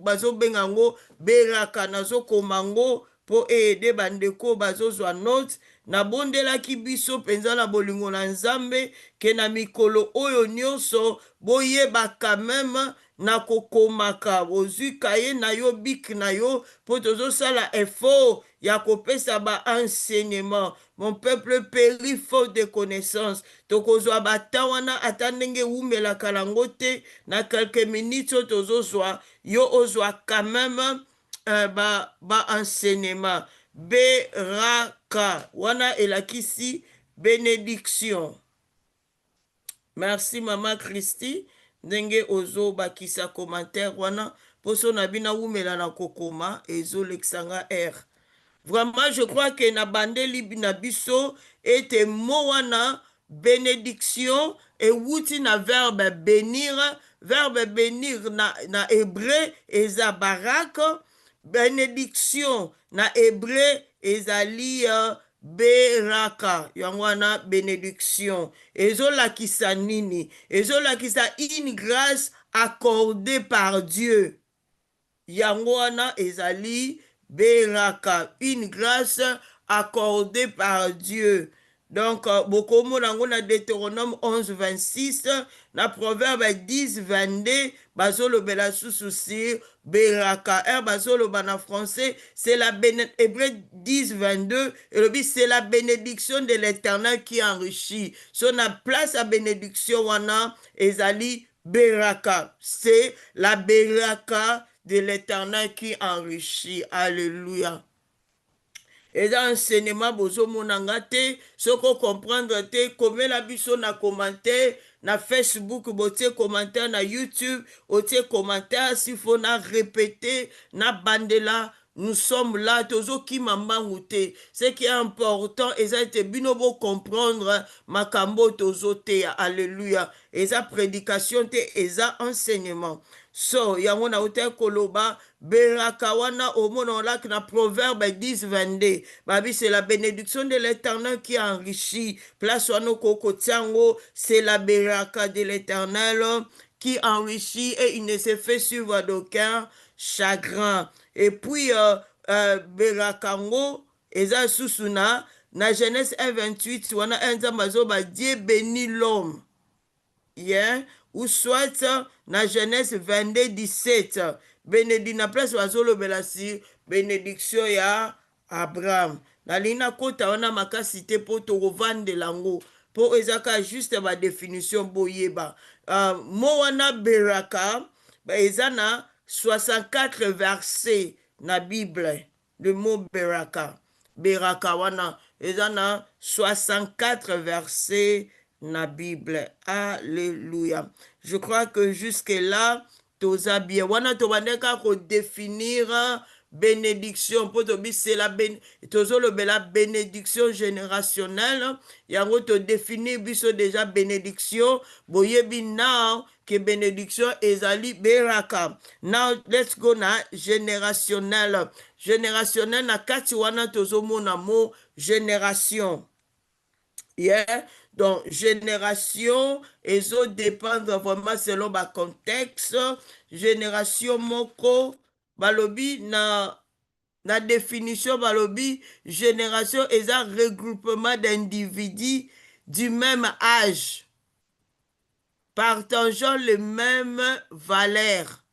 bazobenga yango beraka nazokoma ngo po ede bandeko bazozwa note nabondelaki biso mpenza na bolingo na Nzambe ke na mikolo oyo nyonso boyebaka meme na kokomaka bozwi kaye na yo bik na yo po tozosala effort ya kopesa ba enseignement. Mon peuple périt faute de connaissance. Tokozwa bata wana ata ndenge wumelaka nango te na quelques minutes tozozwa yo ozwa quand même ba enseignement. Beraka wana elakisi bénédiction. Merci Maman Christy ndenge ozo bakisa commentaire wana poso na bina wumela na kokoma ezo lexanga R. Vraiment je crois que na bandeli na biso ete mo wana bénédiction et wuti na verbe bénir na hébreu eza barak, bénédiction na hébreu ezali beraka yango wana bénédiction ezolakisa nini ezolakisa une grâce accordée par Dieu yango wana ezali beraka une grâce accordée par Dieu. Donc bokomo nango na Deutéronome 11:26 na Proverbe 10:22 bazolobela susu sur beraka bazoloba na français c'est la Hébreu 10:22 et le but c'est la bénédiction de l'Éternel qui enrichit. So na place à bénédiction wana ezali beraka, c'est la beraka de l'Éternel qui enrichit. Alléluia. Et dans l'enseignement, bozo monanga te, soko comprendre te, comme la biso na commentaire, na Facebook, bote commentaire, na YouTube, bote commentaire, s'il faut na répéter, na bandela, nous sommes là, tozo ki mamangute. Ce qui est important, et ça été binobo comprendre, makambo tozo te, alléluia. Et ça prédication te, et ça enseignement. So, yango na ute koloba, beraka wana omona lak na Proverbe 10:22. Babi, c'est la bénédiction de l'Éternel qui enrichit. Place wano koko tiango, c'est la beraka de l'Éternel qui enrichit et il ne se fait suivre d'aucun chagrin. Et puis, berakango, eza susuna, na Genèse 1:28, wana enzambazo ba Dieu bénit l'homme. Yeah. Ou soit na Genèse 22:17 bénédiction na place wazolo belasi bénédiction ya Abraham na lina kota wana makasi te po to vendre lango po ezaka juste ba définition boyeba mo wana beraka eza na 64 versets na Bible. Le mot beraka wana eza na 64 versets na Bible. Alléluia. Je crois que jusque là toza bien wana tobandeka ko définir bénédiction po tobisela tozolobela bénédiction générationnelle yango to définir biso déjà bénédiction boyebi now que bénédiction ezali beraka. Now let's go na générationnel. Générationnel na kati wana tozomona mo génération. Yeah. Donc, génération, ezo dépendre vraiment selon ba contexte. Génération moko, balobi na définition balobi, génération est un regroupement d'individus du même âge, partageant les mêmes valeurs,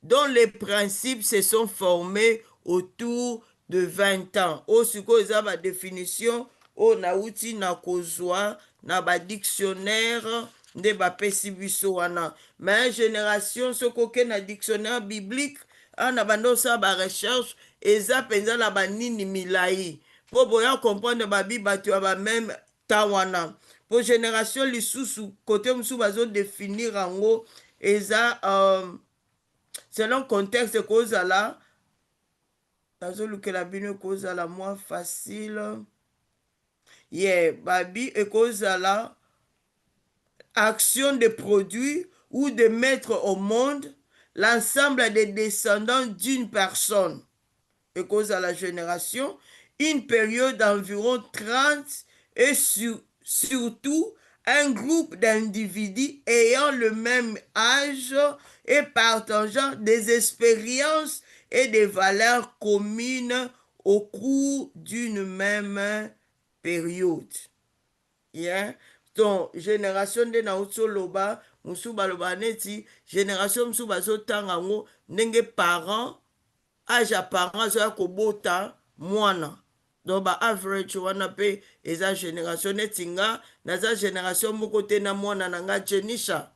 dont les principes se sont formés autour de 20 ans. Osiko eza ba définition o nauti na kozwa na ba dictionnaire nde bapesi biso wana. Mais génération sokoke na dictionnaire biblique ana bando sa ba recherche eza penza na banini milai po boya comprendre babi bato ya ba même temps wana. Po génération lisusu côté musu bazo définir yango eza selon contexte kozala nazolukela bino kozala moins facile. Yeah, babi ekozala action de produire ou de mettre au monde l'ensemble des descendants d'une personne. Ekozala génération, une période d'environ 30 et surtout un groupe d'individus ayant le même âge et partageant des expériences et des valeurs communes au cours d'une même période. Yeah. Donc, génération de nautso loba, musu baloba neti, génération musu bazo tangango, nenge parent, âge à parent, zo kobota, mwana. Donc, ba average wana pe, eza génération netinga, naza génération mokote na mwana nanga jenisha.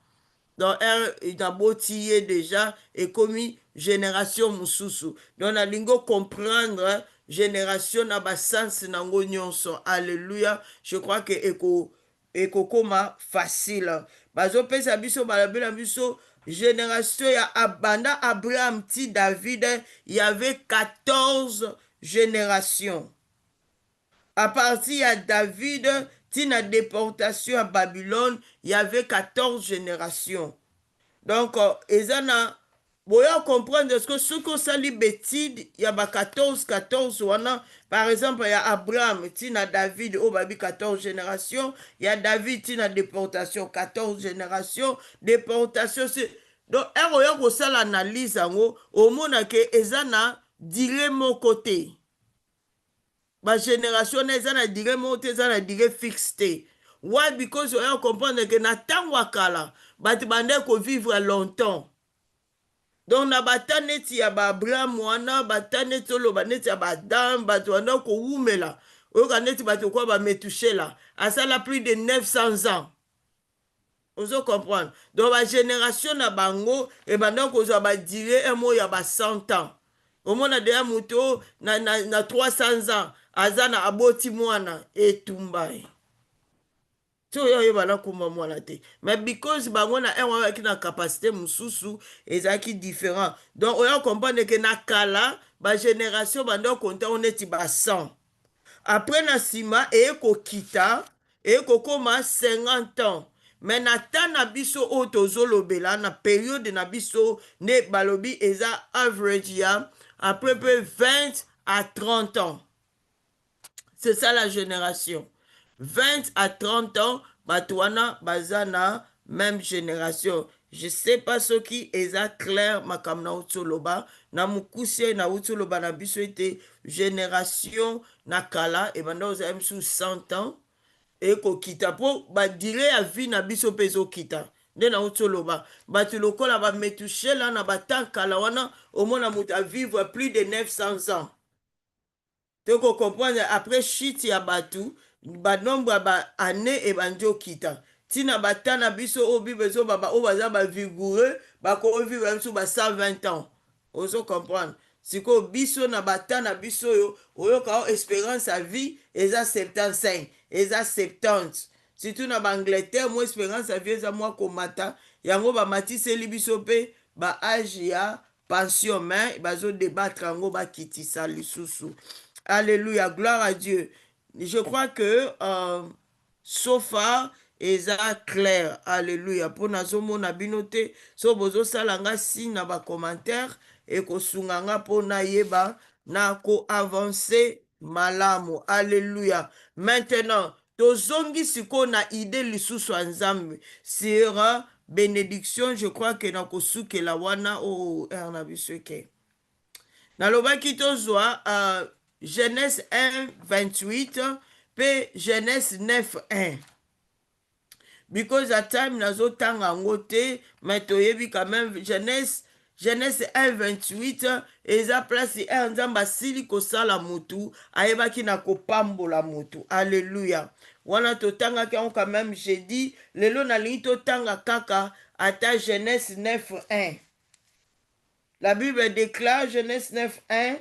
Donc, il a botiye déjà, et commis génération mususu. Donc, na lingo comprendre, génération na ba sens nango nyonso. Alléluia. Je crois que eko koma facile. Bazo pesa biso balabela biso génération ya abanda Abraham ti David, il y avait 14 générations. À partir de David, tina déportation à Babylone, il y avait 14 générations. Donc, ezana boya comprendre ce que ceux qui sali betide, il y a 14 wana. Par exemple, il y a Abraham, tina David, au babi 14 générations. Il y a David, tina déportation, 14 générations. Déportation, c'est... Donc, eroya ko sala analyse ango, au mona ke ezana dire mon côté. Ba génération ezana dire mon côté, ezana dire fixé. Why? Because on comprend que na tango wakala, bati bande ko vivre longtemps. Donc na bataneti ya ba Abraham wana, bataneti lo baneti ya ba Adam, batu wana ko wumela. Oyo kaneti batu ko ba metushe la. Asala plus de 900 ans. Ozo comprendre. Donc ba génération na bango e banda ko zo ba dire un mot ya ba 100 ans. Au moins na de muto na 300 ans, azana aboti mwana etumbai. So yo bana kuma mwana te. Mais because bango na un qui na capacité mususu ezaki différent. Donc on comprend que na kala ba génération banda konta on eti ba 100. Après na sima ko kita ko koma 50 ans. Mais na ta na biso o tozolobela na période na biso ne balobi eza average ya après peu 20 à 30 ans. C'est ça la génération. 20 à 30 ans, batouana bazana même génération. Je sais pas ce qui est clair makam na utoloba na mukusie na utoloba na biso ete génération na kala et banda oza sous 100 ans et ko kita po ba dire ya vie na biso pezo kita nde na utoloba batu lokola ba metushe la na batankala wana au moins na muta vivre plus de 900 ans. Tu comprends après chute ya batu banombre ba année ebandi okita tina batana biso oyo bible ezobaba oyo baza bavigoureux bakovivre biso ba 120 ans ozo comprendre sikoyo biso na batana biso oyo oyoka o espérance ya vie eza 75 eza 70 surtout na baangleterre mo espérance ya vie eza mwa komata yango bamatiseli biso mpe baage ya pension me bazodebatre yango bakitisa lisusu. Alléluia, gloire à Dieu. Je crois que sofa eza clair. Alléluia. Pour nazomona binote so bozo salanga si na ba commentaire et ko sunganga pour na yeba na ko avancer malamu. Alléluia. Maintenant, tozongi siko na idée lisusu nzambe sera bénédiction. Je crois que na ko sukela wana o erna biseke. Nalobaki tozwa Genèse 1, 28, puis Genèse 9, 1. Because at time nazo tanga ngote, mais toyebi quand même Genèse 1, 28, eza place nzamba sili kosala mutu, ayebaki na kopambola mutu. Alléluia. Wana totanga quand même, j'ai dit, lelo nalingi totanga kaka ata Genèse 9, 1. La Bible déclare, Genèse 9, 1,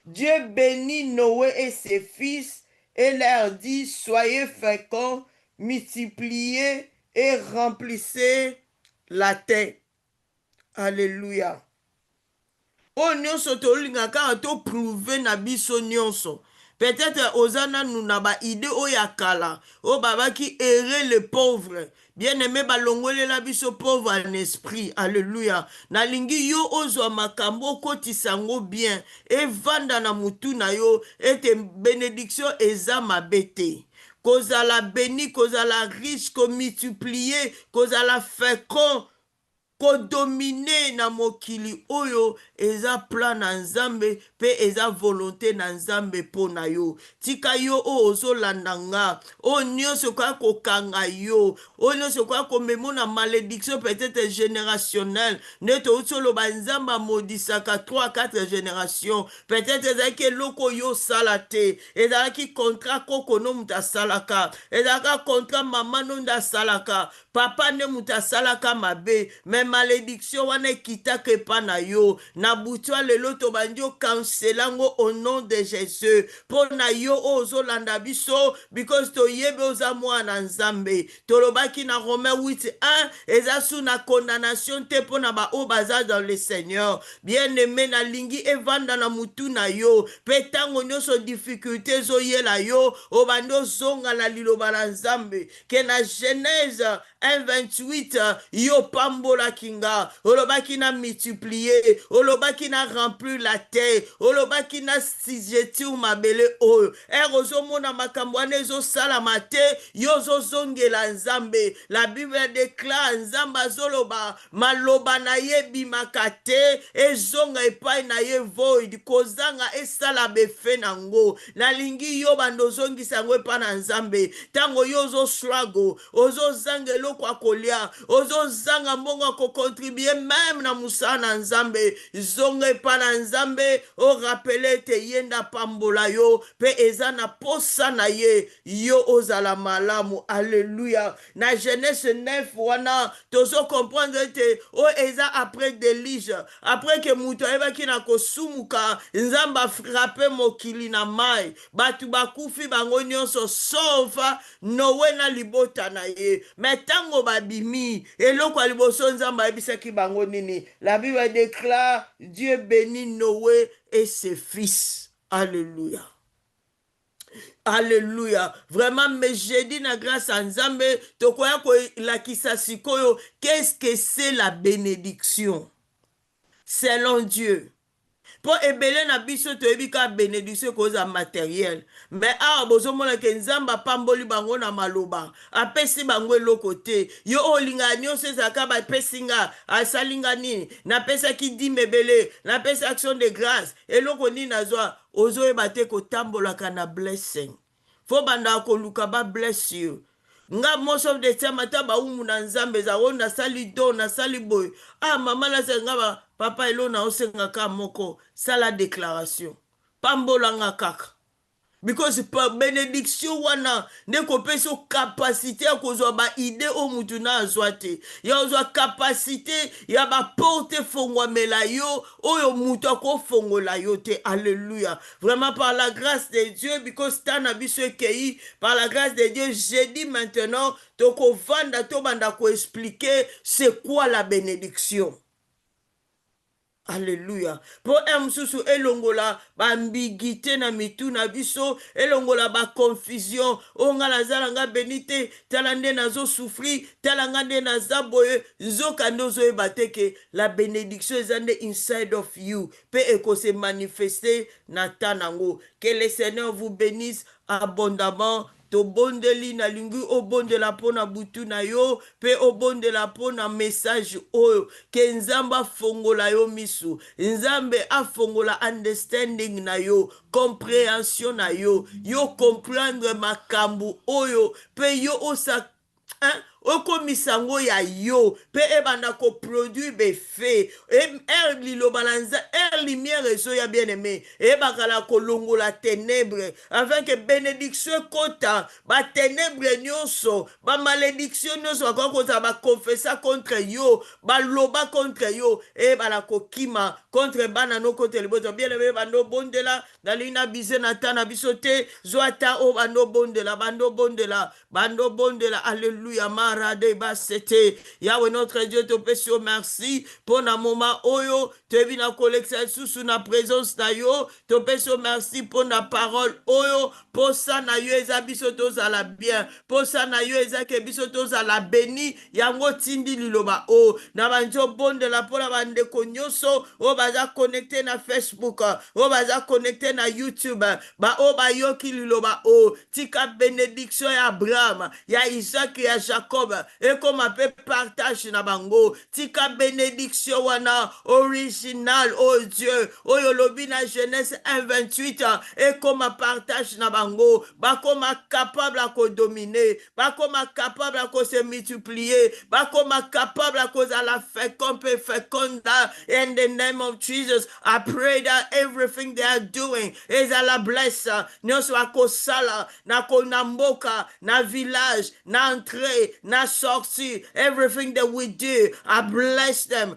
Dieu bénit Noé et ses fils et leur dit, soyez féconds, multipliez et remplissez la terre. Alléluia. O nyonso tolingaka to prouver na biso nyonso. Peut-être ozana nous na ba idée o yakala. O baba qui errait le pauvre. Bien-aimé balongole la biso pauvre en esprit. Alléluia. Na lingi yo ozwa makambo kotisango bien. Et vanda na mutu na yo. Et bénédiction eza mabete. Kozala béni, kozala riche, ko multiplier, kozala fécond. Kodomine na mokili oyo eza plan na nzambe pe eza volonté na nzambe po na yo. Tika yo o ozolanda nga. O nyonso kwa kokanga yo. O nyonso kwa komemo na malédiction peut-être générationnelle. Neto utolo ba nzamba modisaka 3-4 générations. Peut-être ezaki loko yo salate. Ezaki contrat koko no muta salaka. Ezaka contrat mama no nda salaka. Papa ne muta salaka mabe. Mais malédiction wana kitake pa na yo na butwa lelo to bandio cancelango au nom de Jésus po na yo ozolanda biso because to yebe oza mwana nzambe tolobaki na Romains 8:1 eza sous na condamnation te po na ba o baza dans le Seigneur. Bien-aimé na lingi evanda na mutu na yo pe tango nyonso difficulté zo yela yo o bando zonga na liloba la nzambe ke na Genèse 1:28 yo pambola kinga olobaki na multiplier olobaki na remplir la terre olobaki na sijetir mabele oyo erozomona makambo wana ezosalama te yo zozongela nzambe. La Bible déclare nzambe azoloba maloba na ye bimaka te ezonga epai na ye void kozanga esala befe nango nalingi yo bando ozongisa yango epai na nzambe tango yo ozostruggle ozozanga eloko akolia ozozanga mbongo kokontribue même na musala na nzambe zonga epai na nzambe orapele te yenda pambola yo pe eza na posa na ye yo ozala malamu. Alléluia. Na Genèse 9 wana tozo comprendre te o eza après déluge après que mutu ayebaki na kosumuka nzamba frappe mokili na mai batu bakufi bango nyonso sauf Noé na libota na ye mais tango babimi eloko liboso nzamba ayebisaki bango nini. La Bible déclare Dieu bénit Noé et ses fils. Alléluia. Alléluia. Vraiment, mais j'ai dit na grâce à Nzambe, tokoya ko la kisasikoyo, qu'est-ce que c'est la bénédiction? Selon Dieu. Pour ebele na biso toyebi ka bénédiction koza matériel. Mais awa bozomona ke nzamba pamboli bango na maloba. Apesi bango eloko te. Yo olinga nyonso ezaka ba pesinga asalinga nini. Na pesa ki di mebele, na pesa action de grâce. Eloko nini nazwa ozoyeba te kotambolaka na blessing. Fo banda koluka ba bless you. Nga most of the time ata ba umu na nzambe za wona sali do na sali boy. Ah mama na senga ba papa elo na osenga ka moko sala déclaration. Pambola nga kaka. Because par bénédiction wana ndeko peso capacité ya kozwa ba idée o mutu na azwa te ya ozwa capacité ya ba porte fongwamela yo oyo mutu akofongola yo te. Alléluia. Vraiment par la grâce de Dieu, because tana biso ekei par la grâce de Dieu, j'ai dit maintenant toko vanda to banda ko expliquer c'est quoi la bénédiction. Alléluia. Pour msusu elongola ba ambiguïté na mitu na biso, elongola ba confusion, onga lazala nga benite, talande nazo souffrir, talanga nde nazaboye, nzoka ndozo ebateke, la bénédiction ezande inside of you, pe eko se manifester na tanango. Que le Seigneur vous bénisse abondamment. To bondeli na lingu obondela pona butu na yo pe obondela pona message oyo ke nzamba fongola yo misu, nzambe afongola understanding na yo, compréhension na yo, yo comprendre makambu oyo pe yo osa okomisa ngo ya yo pe ebanda ko produit befe liloba na nza lumière ezo ya bien aimé ebakala kolongola ténèbre afin que bénédiction kota ba ténèbre nyonso ba malédiction nyonso bakokota ba confessa contre yo ba loba contre yo ebala kokima contre bana no kote liboto bien aimé bando bondela dalina bize na tana bisote zoata o bando bondela bando bondela. Alléluia. Marade basete Yahweh notre Dieu te pèse merci pour na moment oyo te vina collection sous na présence na yo te pèse merci pour na parole oyo pour ça na yo eza biso tozala bien pour ça na yo eza ke biso tozala béni yango tindi liloba o na banjo bondela pona bandeko nyonso o baza connecté na Facebook o baza connecté na YouTube ba o bayoki liloba o tika bénédiction ya Abraham ya Isaac ya Jacob et comme un peu partage na bango tika bénédiction wana original oh Dieu oh yolobi na Genèse 1:28 et comme un partage na bango ba comme capable à ko dominer ba comme capable à ko se multiplier ba comme capable à cause à la féconda in the name of Jesus. I pray that everything they are doing is a la bless nyoso akosala na konamboka na village na entrée na sortie everything that we do I bless them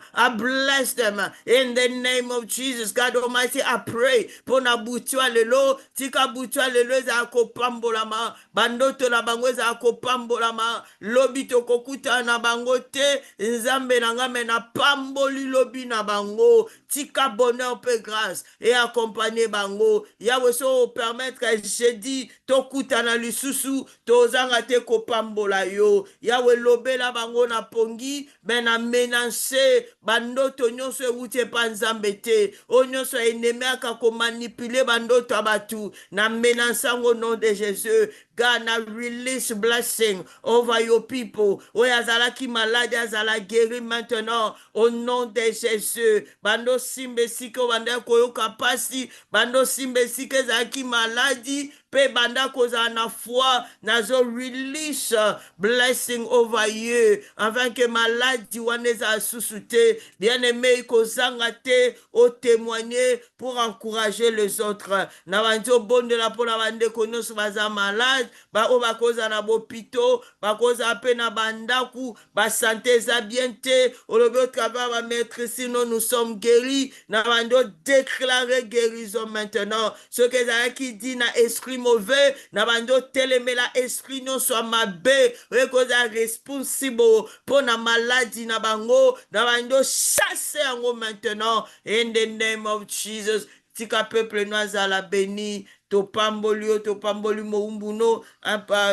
in the name of Jesus. God Almighty, I pray pour na butwa lelo tika butwa lelo za kopambolama bandoto na bango za kopambolama lobi to kokuta na bango te nzambe na ngame na pamboli lobi na bango tika bonheur pe grâce et accompagner bango Yahweh so permettre que jeudi to kuta na lisusu to zanga te kopambola yo Yahweh lobela bango na pongi ben na menacer bandoto nyonso ewute pa nzambe te o nyonso enemeaka komanipule bandoto abatu na menaçango au nom de Jésus. God, now release blessing over your people. Oyazalaki malade azala guéri maintenant au nom de Jésus. Bando simbe siko banda koyoka pasi bando simbe sike zaki maladi pe banda koza na foi nazo release blessing over you afin que maladi waneza susute bien aimé kozanga te au témoigner pour encourager les autres. Na banjo bonde la pour la bande konos baza malade ba o bakoza na bopito bakoza pe na bandaku ba santé za bien te au le travail va mettre sinon nous sommes guéris na bando déclarer guérison maintenant ce que ça qui dit na esprit mauvais na bando teleme la esprit non soit mabe rekoza responsible pour na maladie na bango na bando chasser yango maintenant in the name of Jesus. Tika peuple noazala béni to pamboli moumbuno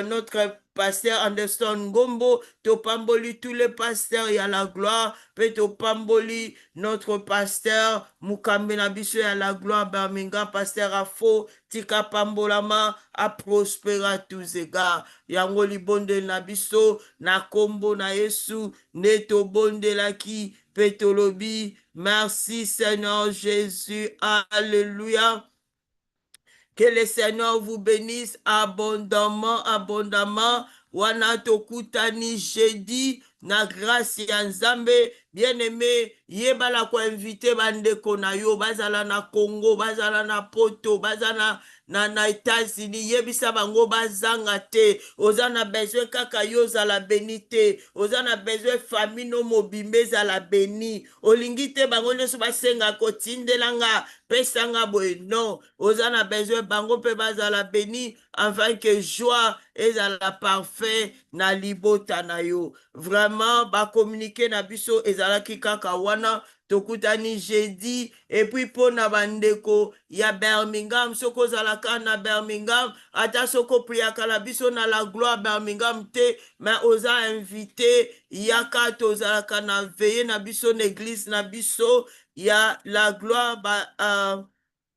notre pasteur Anderson Gombo to pamboli tous les pasteurs y a la gloire pe to pamboli notre pasteur Mukambe na biso ya la gloire Birmingham pasteur Afo tika pambolama a prospérer à tous égards yango libonde na biso na kombo na Yesu neto bonde la ki petolobi. Merci Seigneur Jésus. Alléluia. Que le Seigneur vous bénisse abondamment. Wana tokutani jeudi na grâce ya Nzambe. Bien aimé, yebala ko invité bandeko na yo bazala na Congo, bazala na Poto, bazala na États-Unis yebisa bango bazanga te oza na besoin kaka yo ozala beni te oza na besoin famille no mobimba ezala beni olingi te bango nyonso basenga kotindelanga pesanga boye non oza na besoin bango mpe bazala beni afin que joie ezala parfait na libota na yo vraiment bacommunike na biso ezalaki kaka wana tokutani jeudi epuis mpo na bandeko ya Birmingham soko ozalaka na Birmingham ata soko opriaka na biso na la gloire Birmingham te mais oza invité yaka tozalaka na veye na biso na église na biso ya la gloire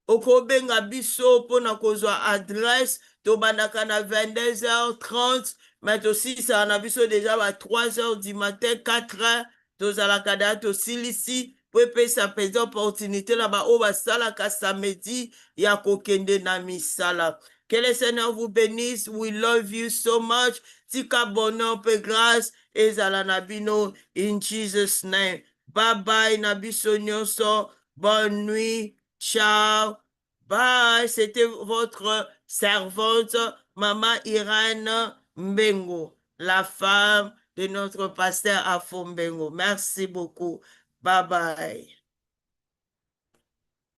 okobenga biso mpona kozwa adresse tobandaka na 22h30 mais tosisaka na biso deja ba 3h du matin 4h tozalaka da tosilisi po epesa mpenza opportunité na baoyo basalaka samedi ya kokende na misala. Que le Seigneur vous bénisse. We love you so much. Tika bonheur pe grâce ezala na bino in Jesus name. Bye bye na biso nyonso. Bonne nuit. Ciao. Bye. C'était votre servante Maman Irène Mbengo, la femme de notre pasteur Afo Mbengo. Merci beaucoup. Bye bye.